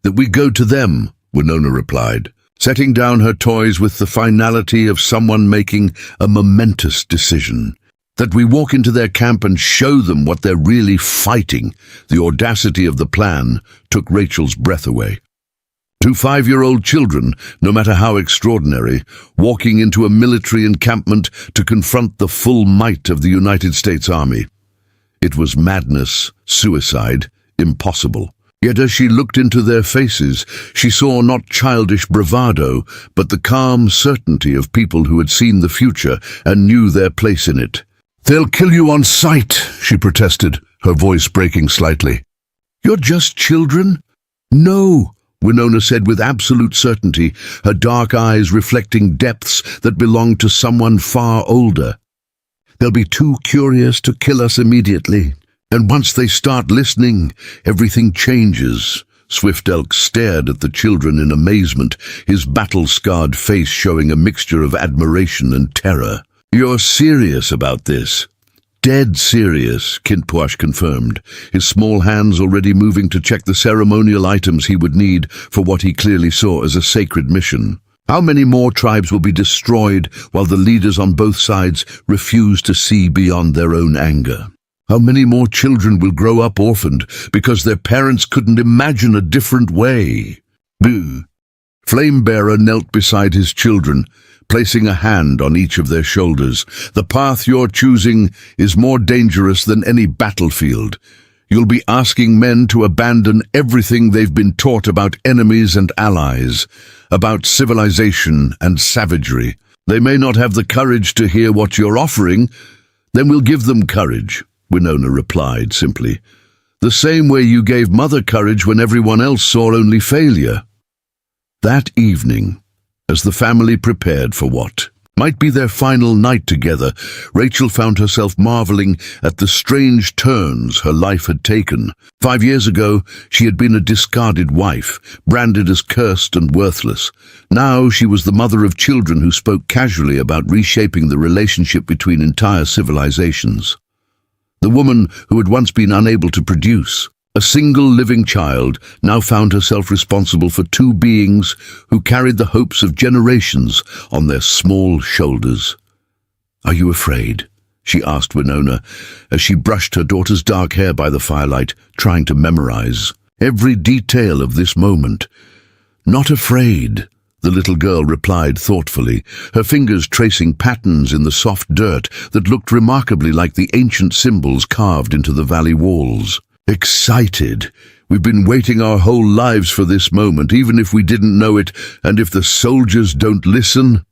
"That we go to them," Winona replied, setting down her toys with the finality of someone making a momentous decision. "That we walk into their camp and show them what they're really fighting." The audacity of the plan took Rachel's breath away. Two 5-year-old children, no matter how extraordinary, walking into a military encampment to confront the full might of the United States Army. It was madness, suicide, impossible. Yet as she looked into their faces, she saw not childish bravado, but the calm certainty of people who had seen the future and knew their place in it. "They'll kill you on sight," she protested, her voice breaking slightly. "You're just children?" "No," Winona said with absolute certainty, her dark eyes reflecting depths that belonged to someone far older. "They'll be too curious to kill us immediately. And once they start listening, everything changes." Swift Elk stared at the children in amazement, his battle-scarred face showing a mixture of admiration and terror. "You're serious about this?" "Dead serious," Gintwash confirmed, his small hands already moving to check the ceremonial items he would need for what he clearly saw as a sacred mission. How many more tribes will be destroyed while the leaders on both sides refuse to see beyond their own anger? How many more children will grow up orphaned because their parents couldn't imagine a different way? Boo. Flamebearer knelt beside his children, placing a hand on each of their shoulders. "The path you're choosing is more dangerous than any battlefield. You'll be asking men to abandon everything they've been taught about enemies and allies, about civilization and savagery. They may not have the courage to hear what you're offering. Then we'll give them courage," Winona replied simply. "The same way you gave Mother courage when everyone else saw only failure." That evening, as the family prepared for what might be their final night together, Rachel found herself marveling at the strange turns her life had taken. 5 years ago, she had been a discarded wife, branded as cursed and worthless. Now she was the mother of children who spoke casually about reshaping the relationship between entire civilizations. The woman who had once been unable to produce a single living child now found herself responsible for 2 beings who carried the hopes of generations on their small shoulders. "Are you afraid?" she asked Winona as she brushed her daughter's dark hair by the firelight, trying to memorize every detail of this moment. "Not afraid," the little girl replied thoughtfully, her fingers tracing patterns in the soft dirt that looked remarkably like the ancient symbols carved into the valley walls. Excited. We've been waiting our whole lives for this moment, even if we didn't know it, and if the soldiers don't listen,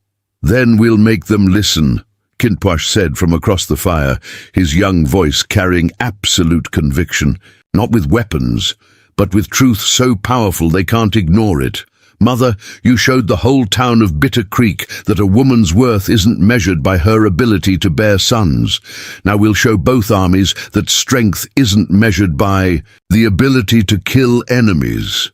then we'll make them listen, Kinpwash said from across the fire, his young voice carrying absolute conviction, not with weapons, but with truth so powerful they can't ignore it. Mother, you showed the whole town of Bitter Creek that a woman's worth isn't measured by her ability to bear sons. Now we'll show both armies that strength isn't measured by the ability to kill enemies.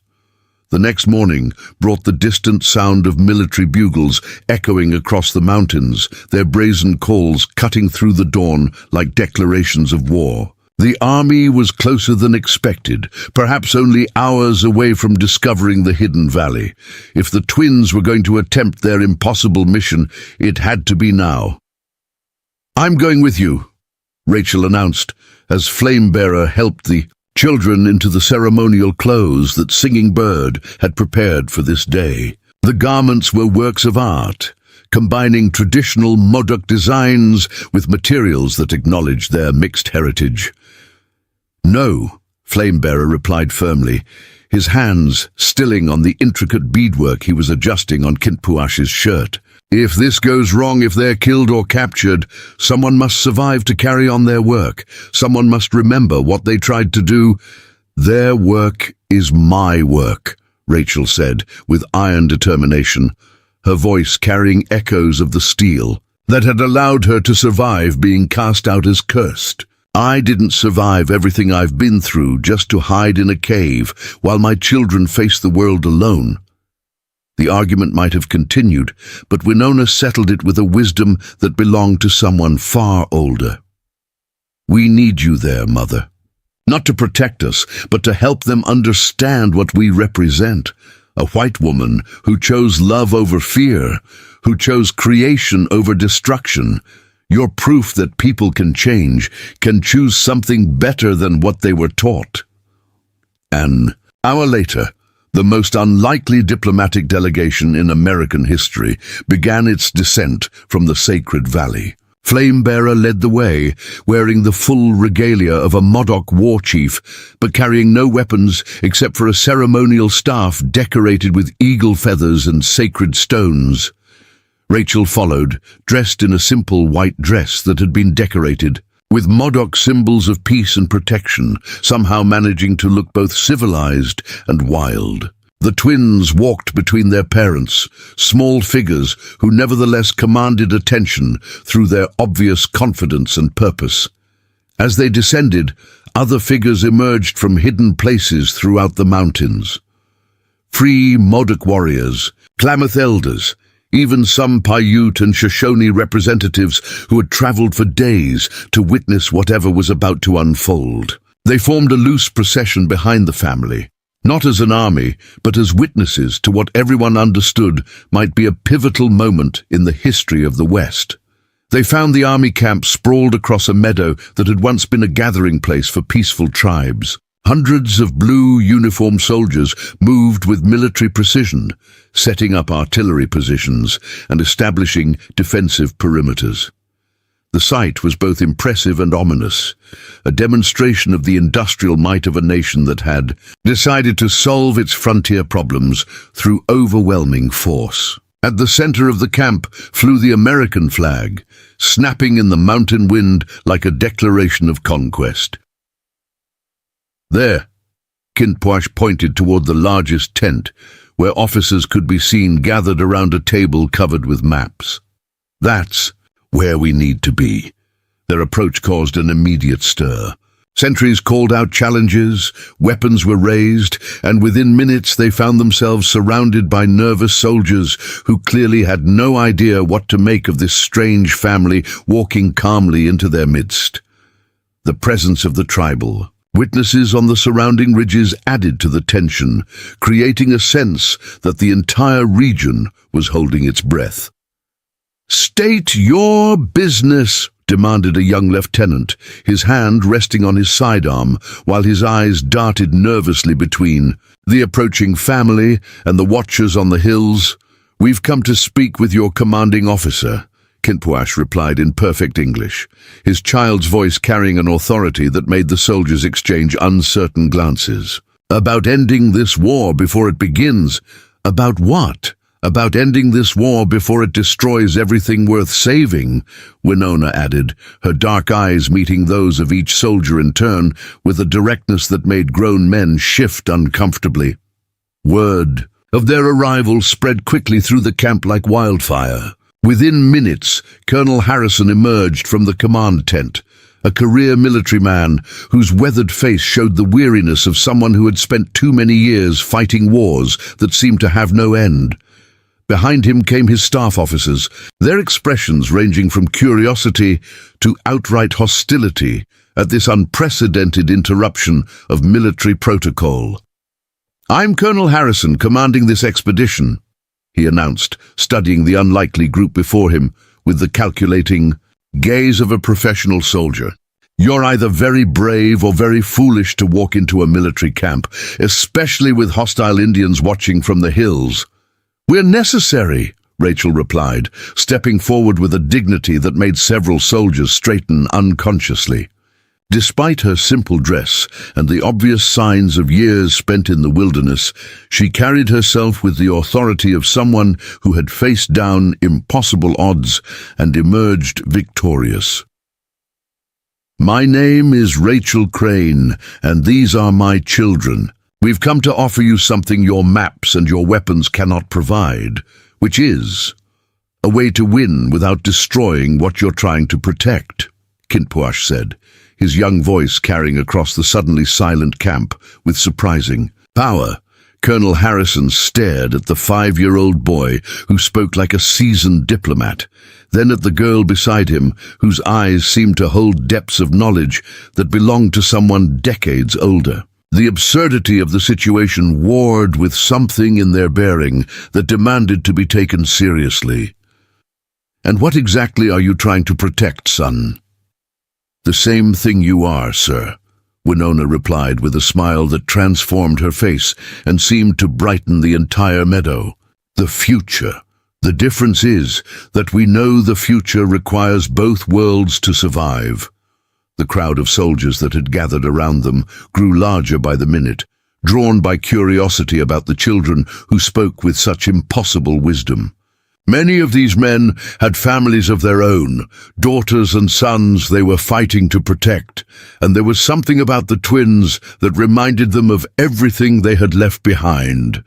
The next morning brought the distant sound of military bugles echoing across the mountains, their brazen calls cutting through the dawn like declarations of war. The army was closer than expected, perhaps only hours away from discovering the hidden valley. If the twins were going to attempt their impossible mission, it had to be now. "I'm going with you," Rachel announced, as Flamebearer helped the children into the ceremonial clothes that Singing Bird had prepared for this day. The garments were works of art, combining traditional Modoc designs with materials that acknowledged their mixed heritage. "No," Flamebearer replied firmly, his hands stilling on the intricate beadwork he was adjusting on Kinpwash's shirt. "If this goes wrong, if they're killed or captured, someone must survive to carry on their work. Someone must remember what they tried to do. Their work is my work," Rachel said, with iron determination, her voice carrying echoes of the steel that had allowed her to survive being cast out as cursed. "I didn't survive everything I've been through just to hide in a cave while my children face the world alone." The argument might have continued, but Winona settled it with a wisdom that belonged to someone far older. "We need you there, Mother. Not to protect us, but to help them understand what we represent. A white woman who chose love over fear, who chose creation over destruction. You're proof that people can change, can choose something better than what they were taught." An hour later, the most unlikely diplomatic delegation in American history began its descent from the Sacred Valley. Flamebearer led the way, wearing the full regalia of a Modoc war chief, but carrying no weapons except for a ceremonial staff decorated with eagle feathers and sacred stones. Rachel followed, dressed in a simple white dress that had been decorated with Modoc symbols of peace and protection, somehow managing to look both civilized and wild. The twins walked between their parents, small figures who nevertheless commanded attention through their obvious confidence and purpose. As they descended, other figures emerged from hidden places throughout the mountains. Free Modoc warriors, Klamath elders, even some Paiute and Shoshone representatives who had traveled for days to witness whatever was about to unfold. They formed a loose procession behind the family, not as an army, but as witnesses to what everyone understood might be a pivotal moment in the history of the West. They found the army camp sprawled across a meadow that had once been a gathering place for peaceful tribes. Hundreds of blue uniformed soldiers moved with military precision, setting up artillery positions and establishing defensive perimeters. The sight was both impressive and ominous, a demonstration of the industrial might of a nation that had decided to solve its frontier problems through overwhelming force. At the center of the camp flew the American flag, snapping in the mountain wind like a declaration of conquest. "There," Kinpwash pointed toward the largest tent, where officers could be seen gathered around a table covered with maps. "That's where we need to be." Their approach caused an immediate stir. Sentries called out challenges, weapons were raised, and within minutes they found themselves surrounded by nervous soldiers who clearly had no idea what to make of this strange family walking calmly into their midst. The presence of the tribal witnesses on the surrounding ridges added to the tension, creating a sense that the entire region was holding its breath. "State your business," demanded a young lieutenant, his hand resting on his sidearm while his eyes darted nervously between the approaching family and the watchers on the hills. "We've come to speak with your commanding officer," Kinpuash replied in perfect English, his child's voice carrying an authority that made the soldiers exchange uncertain glances. About ending this war before it begins. About what? About ending this war before it destroys everything worth saving, Winona added, her dark eyes meeting those of each soldier in turn with a directness that made grown men shift uncomfortably. Word of their arrival spread quickly through the camp like wildfire. Within minutes, Colonel Harrison emerged from the command tent, a career military man whose weathered face showed the weariness of someone who had spent too many years fighting wars that seemed to have no end. Behind him came his staff officers, their expressions ranging from curiosity to outright hostility at this unprecedented interruption of military protocol. "I'm Colonel Harrison, commanding this expedition," he announced, studying the unlikely group before him with the calculating gaze of a professional soldier. "You're either very brave or very foolish to walk into a military camp, especially with hostile Indians watching from the hills." "We're necessary," Rachel replied, stepping forward with a dignity that made several soldiers straighten unconsciously. Despite her simple dress and the obvious signs of years spent in the wilderness, she carried herself with the authority of someone who had faced down impossible odds and emerged victorious. "My name is Rachel Crane, and these are my children. We've come to offer you something your maps and your weapons cannot provide, which is a way to win without destroying what you're trying to protect," Kinpuash said, his young voice carrying across the suddenly silent camp with surprising power. Colonel Harrison stared at the 5-year-old boy who spoke like a seasoned diplomat, then at the girl beside him whose eyes seemed to hold depths of knowledge that belonged to someone decades older. The absurdity of the situation warred with something in their bearing that demanded to be taken seriously. "And what exactly are you trying to protect, son?" "The same thing you are, sir," Winona replied with a smile that transformed her face and seemed to brighten the entire meadow. "The future. The difference is that we know the future requires both worlds to survive." The crowd of soldiers that had gathered around them grew larger by the minute, drawn by curiosity about the children who spoke with such impossible wisdom. Many of these men had families of their own, daughters and sons they were fighting to protect, and there was something about the twins that reminded them of everything they had left behind.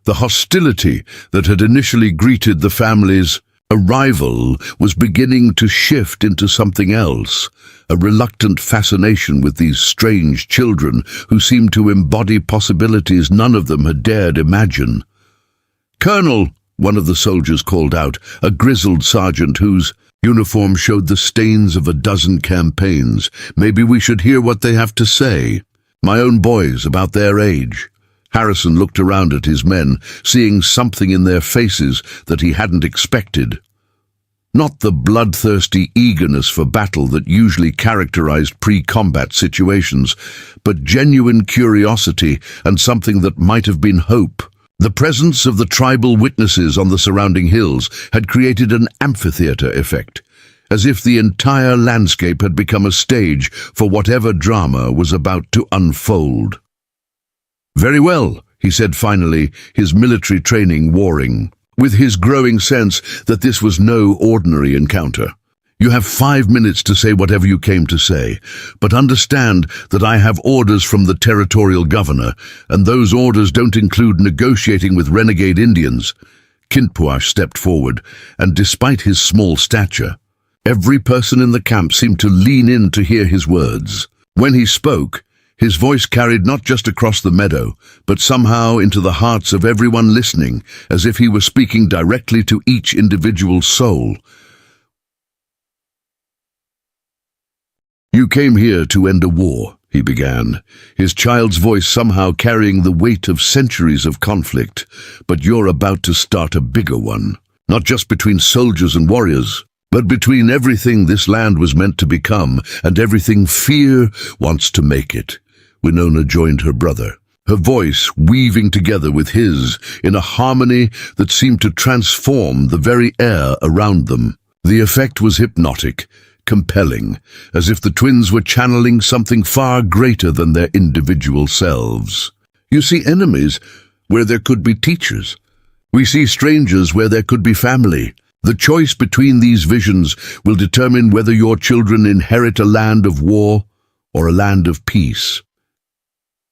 The hostility that had initially greeted the family's arrival was beginning to shift into something else, a reluctant fascination with these strange children who seemed to embody possibilities none of them had dared imagine. "Colonel," one of the soldiers called out, a grizzled sergeant whose uniform showed the stains of a dozen campaigns. "Maybe we should hear what they have to say. My own boys, about their age." Harrison looked around at his men, seeing something in their faces that he hadn't expected. Not the bloodthirsty eagerness for battle that usually characterized pre-combat situations, but genuine curiosity and something that might have been hope. The presence of the tribal witnesses on the surrounding hills had created an amphitheater effect, as if the entire landscape had become a stage for whatever drama was about to unfold. "Very well," he said finally, his military training warring, with his growing sense that this was no ordinary encounter. "You have 5 minutes to say whatever you came to say, but understand that I have orders from the territorial governor, and those orders don't include negotiating with renegade Indians." Kinpuash stepped forward, and despite his small stature, every person in the camp seemed to lean in to hear his words. When he spoke, his voice carried not just across the meadow, but somehow into the hearts of everyone listening, as if he were speaking directly to each individual soul. "You came here to end a war," he began, his child's voice somehow carrying the weight of centuries of conflict, "but you're about to start a bigger one, not just between soldiers and warriors, but between everything this land was meant to become and everything fear wants to make it." Winona joined her brother, her voice weaving together with his in a harmony that seemed to transform the very air around them. The effect was hypnotic, compelling, as if the twins were channeling something far greater than their individual selves. You see enemies where there could be teachers. We see strangers where there could be family. The choice between these visions will determine whether your children inherit a land of war or a land of peace.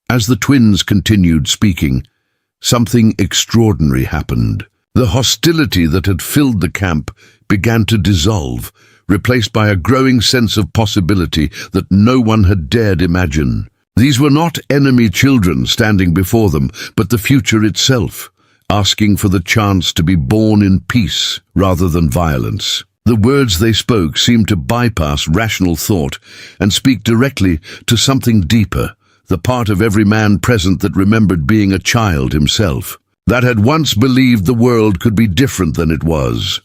As the twins continued speaking, something extraordinary happened. The hostility that had filled the camp began to dissolve, replaced by a growing sense of possibility that no one had dared imagine. These were not enemy children standing before them, but the future itself, asking for the chance to be born in peace rather than violence. The words they spoke seemed to bypass rational thought and speak directly to something deeper, the part of every man present that remembered being a child himself, that had once believed the world could be different than it was.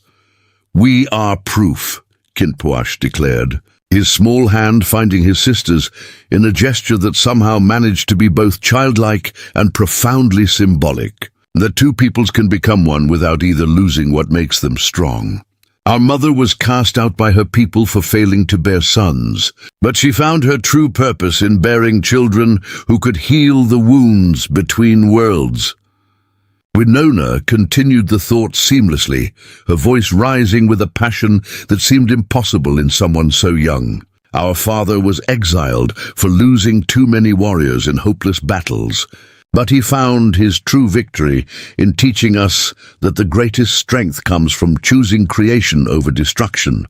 "We are proof," Kinpuash declared, his small hand finding his sister's in a gesture that somehow managed to be both childlike and profoundly symbolic. That two peoples can become one without either losing what makes them strong. Our mother was cast out by her people for failing to bear sons, but she found her true purpose in bearing children who could heal the wounds between worlds. Winona continued the thought seamlessly, her voice rising with a passion that seemed impossible in someone so young. Our father was exiled for losing too many warriors in hopeless battles, but he found his true victory in teaching us that the greatest strength comes from choosing creation over destruction.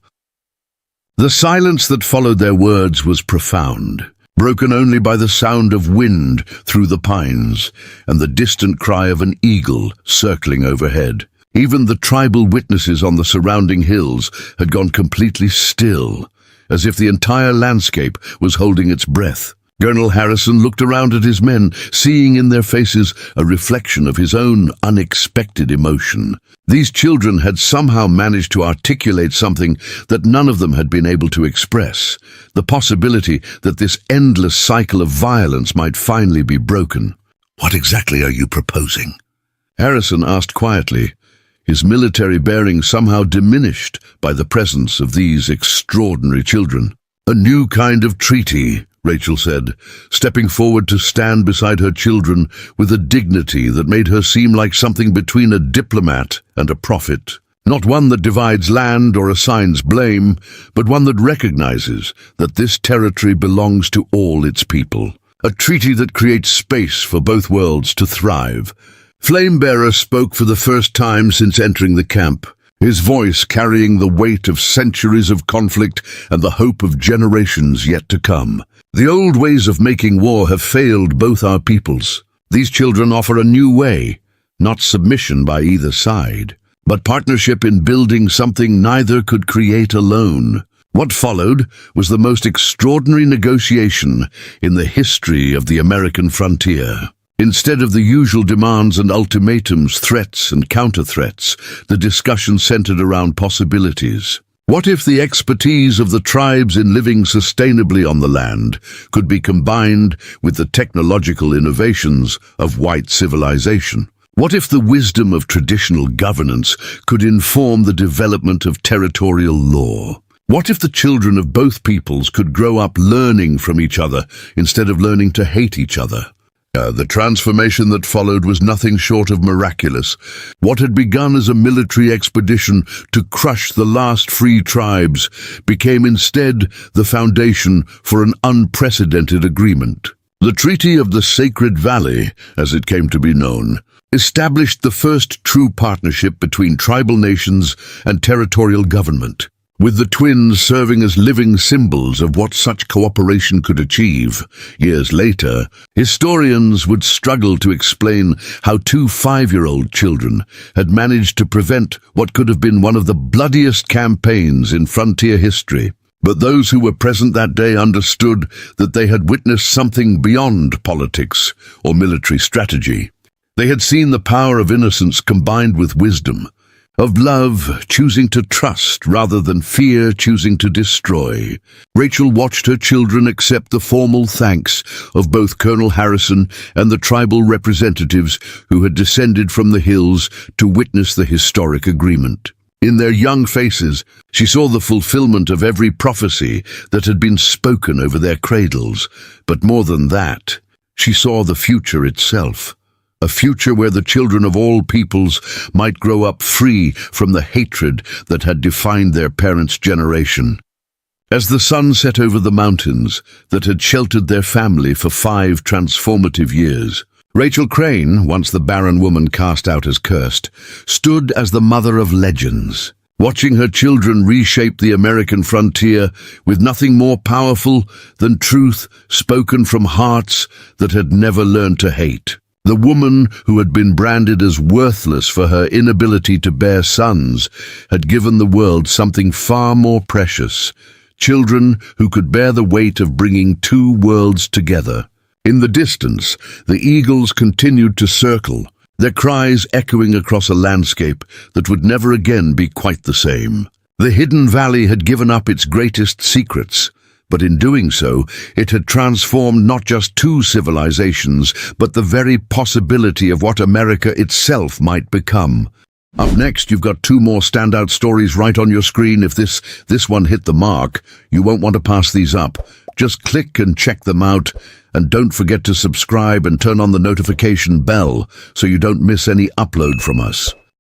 The silence that followed their words was profound, broken only by the sound of wind through the pines and the distant cry of an eagle circling overhead. Even the tribal witnesses on the surrounding hills had gone completely still, as if the entire landscape was holding its breath. Colonel Harrison looked around at his men, seeing in their faces a reflection of his own unexpected emotion. These children had somehow managed to articulate something that none of them had been able to express, the possibility that this endless cycle of violence might finally be broken. "What exactly are you proposing?" Harrison asked quietly, his military bearing somehow diminished by the presence of these extraordinary children. "A new kind of treaty," Rachel said, stepping forward to stand beside her children with a dignity that made her seem like something between a diplomat and a prophet. Not one that divides land or assigns blame, but one that recognizes that this territory belongs to all its people. A treaty that creates space for both worlds to thrive. Flamebearer spoke for the first time since entering the camp, his voice carrying the weight of centuries of conflict and the hope of generations yet to come. "The old ways of making war have failed both our peoples. These children offer a new way, not submission by either side, but partnership in building something neither could create alone." What followed was the most extraordinary negotiation in the history of the American frontier. Instead of the usual demands and ultimatums, threats and counter-threats, the discussion centered around possibilities. What if the expertise of the tribes in living sustainably on the land could be combined with the technological innovations of white civilization? What if the wisdom of traditional governance could inform the development of territorial law? What if the children of both peoples could grow up learning from each other instead of learning to hate each other? The transformation that followed was nothing short of miraculous. What had begun as a military expedition to crush the last free tribes became instead the foundation for an unprecedented agreement. The Treaty of the Sacred Valley, as it came to be known, established the first true partnership between tribal nations and territorial government, with the twins serving as living symbols of what such cooperation could achieve. Years later, historians would struggle to explain how two 5-year-old children had managed to prevent what could have been one of the bloodiest campaigns in frontier history. But those who were present that day understood that they had witnessed something beyond politics or military strategy. They had seen the power of innocence combined with wisdom, of love choosing to trust rather than fear choosing to destroy. Rachel watched her children accept the formal thanks of both Colonel Harrison and the tribal representatives who had descended from the hills to witness the historic agreement. In their young faces, she saw the fulfillment of every prophecy that had been spoken over their cradles. But more than that, she saw the future itself. A future where the children of all peoples might grow up free from the hatred that had defined their parents' generation. As the sun set over the mountains that had sheltered their family for 5 transformative years, Rachel Crane, once the barren woman cast out as cursed, stood as the mother of legends, watching her children reshape the American frontier with nothing more powerful than truth spoken from hearts that had never learned to hate. The woman who had been branded as worthless for her inability to bear sons had given the world something far more precious, children who could bear the weight of bringing 2 worlds together. In the distance, the eagles continued to circle, their cries echoing across a landscape that would never again be quite the same. The hidden valley had given up its greatest secrets, but in doing so, it had transformed not just 2 civilizations, but the very possibility of what America itself might become. Up next, you've got 2 more standout stories right on your screen. If this one hit the mark, you won't want to pass these up. Just click and check them out, and don't forget to subscribe and turn on the notification bell so you don't miss any upload from us.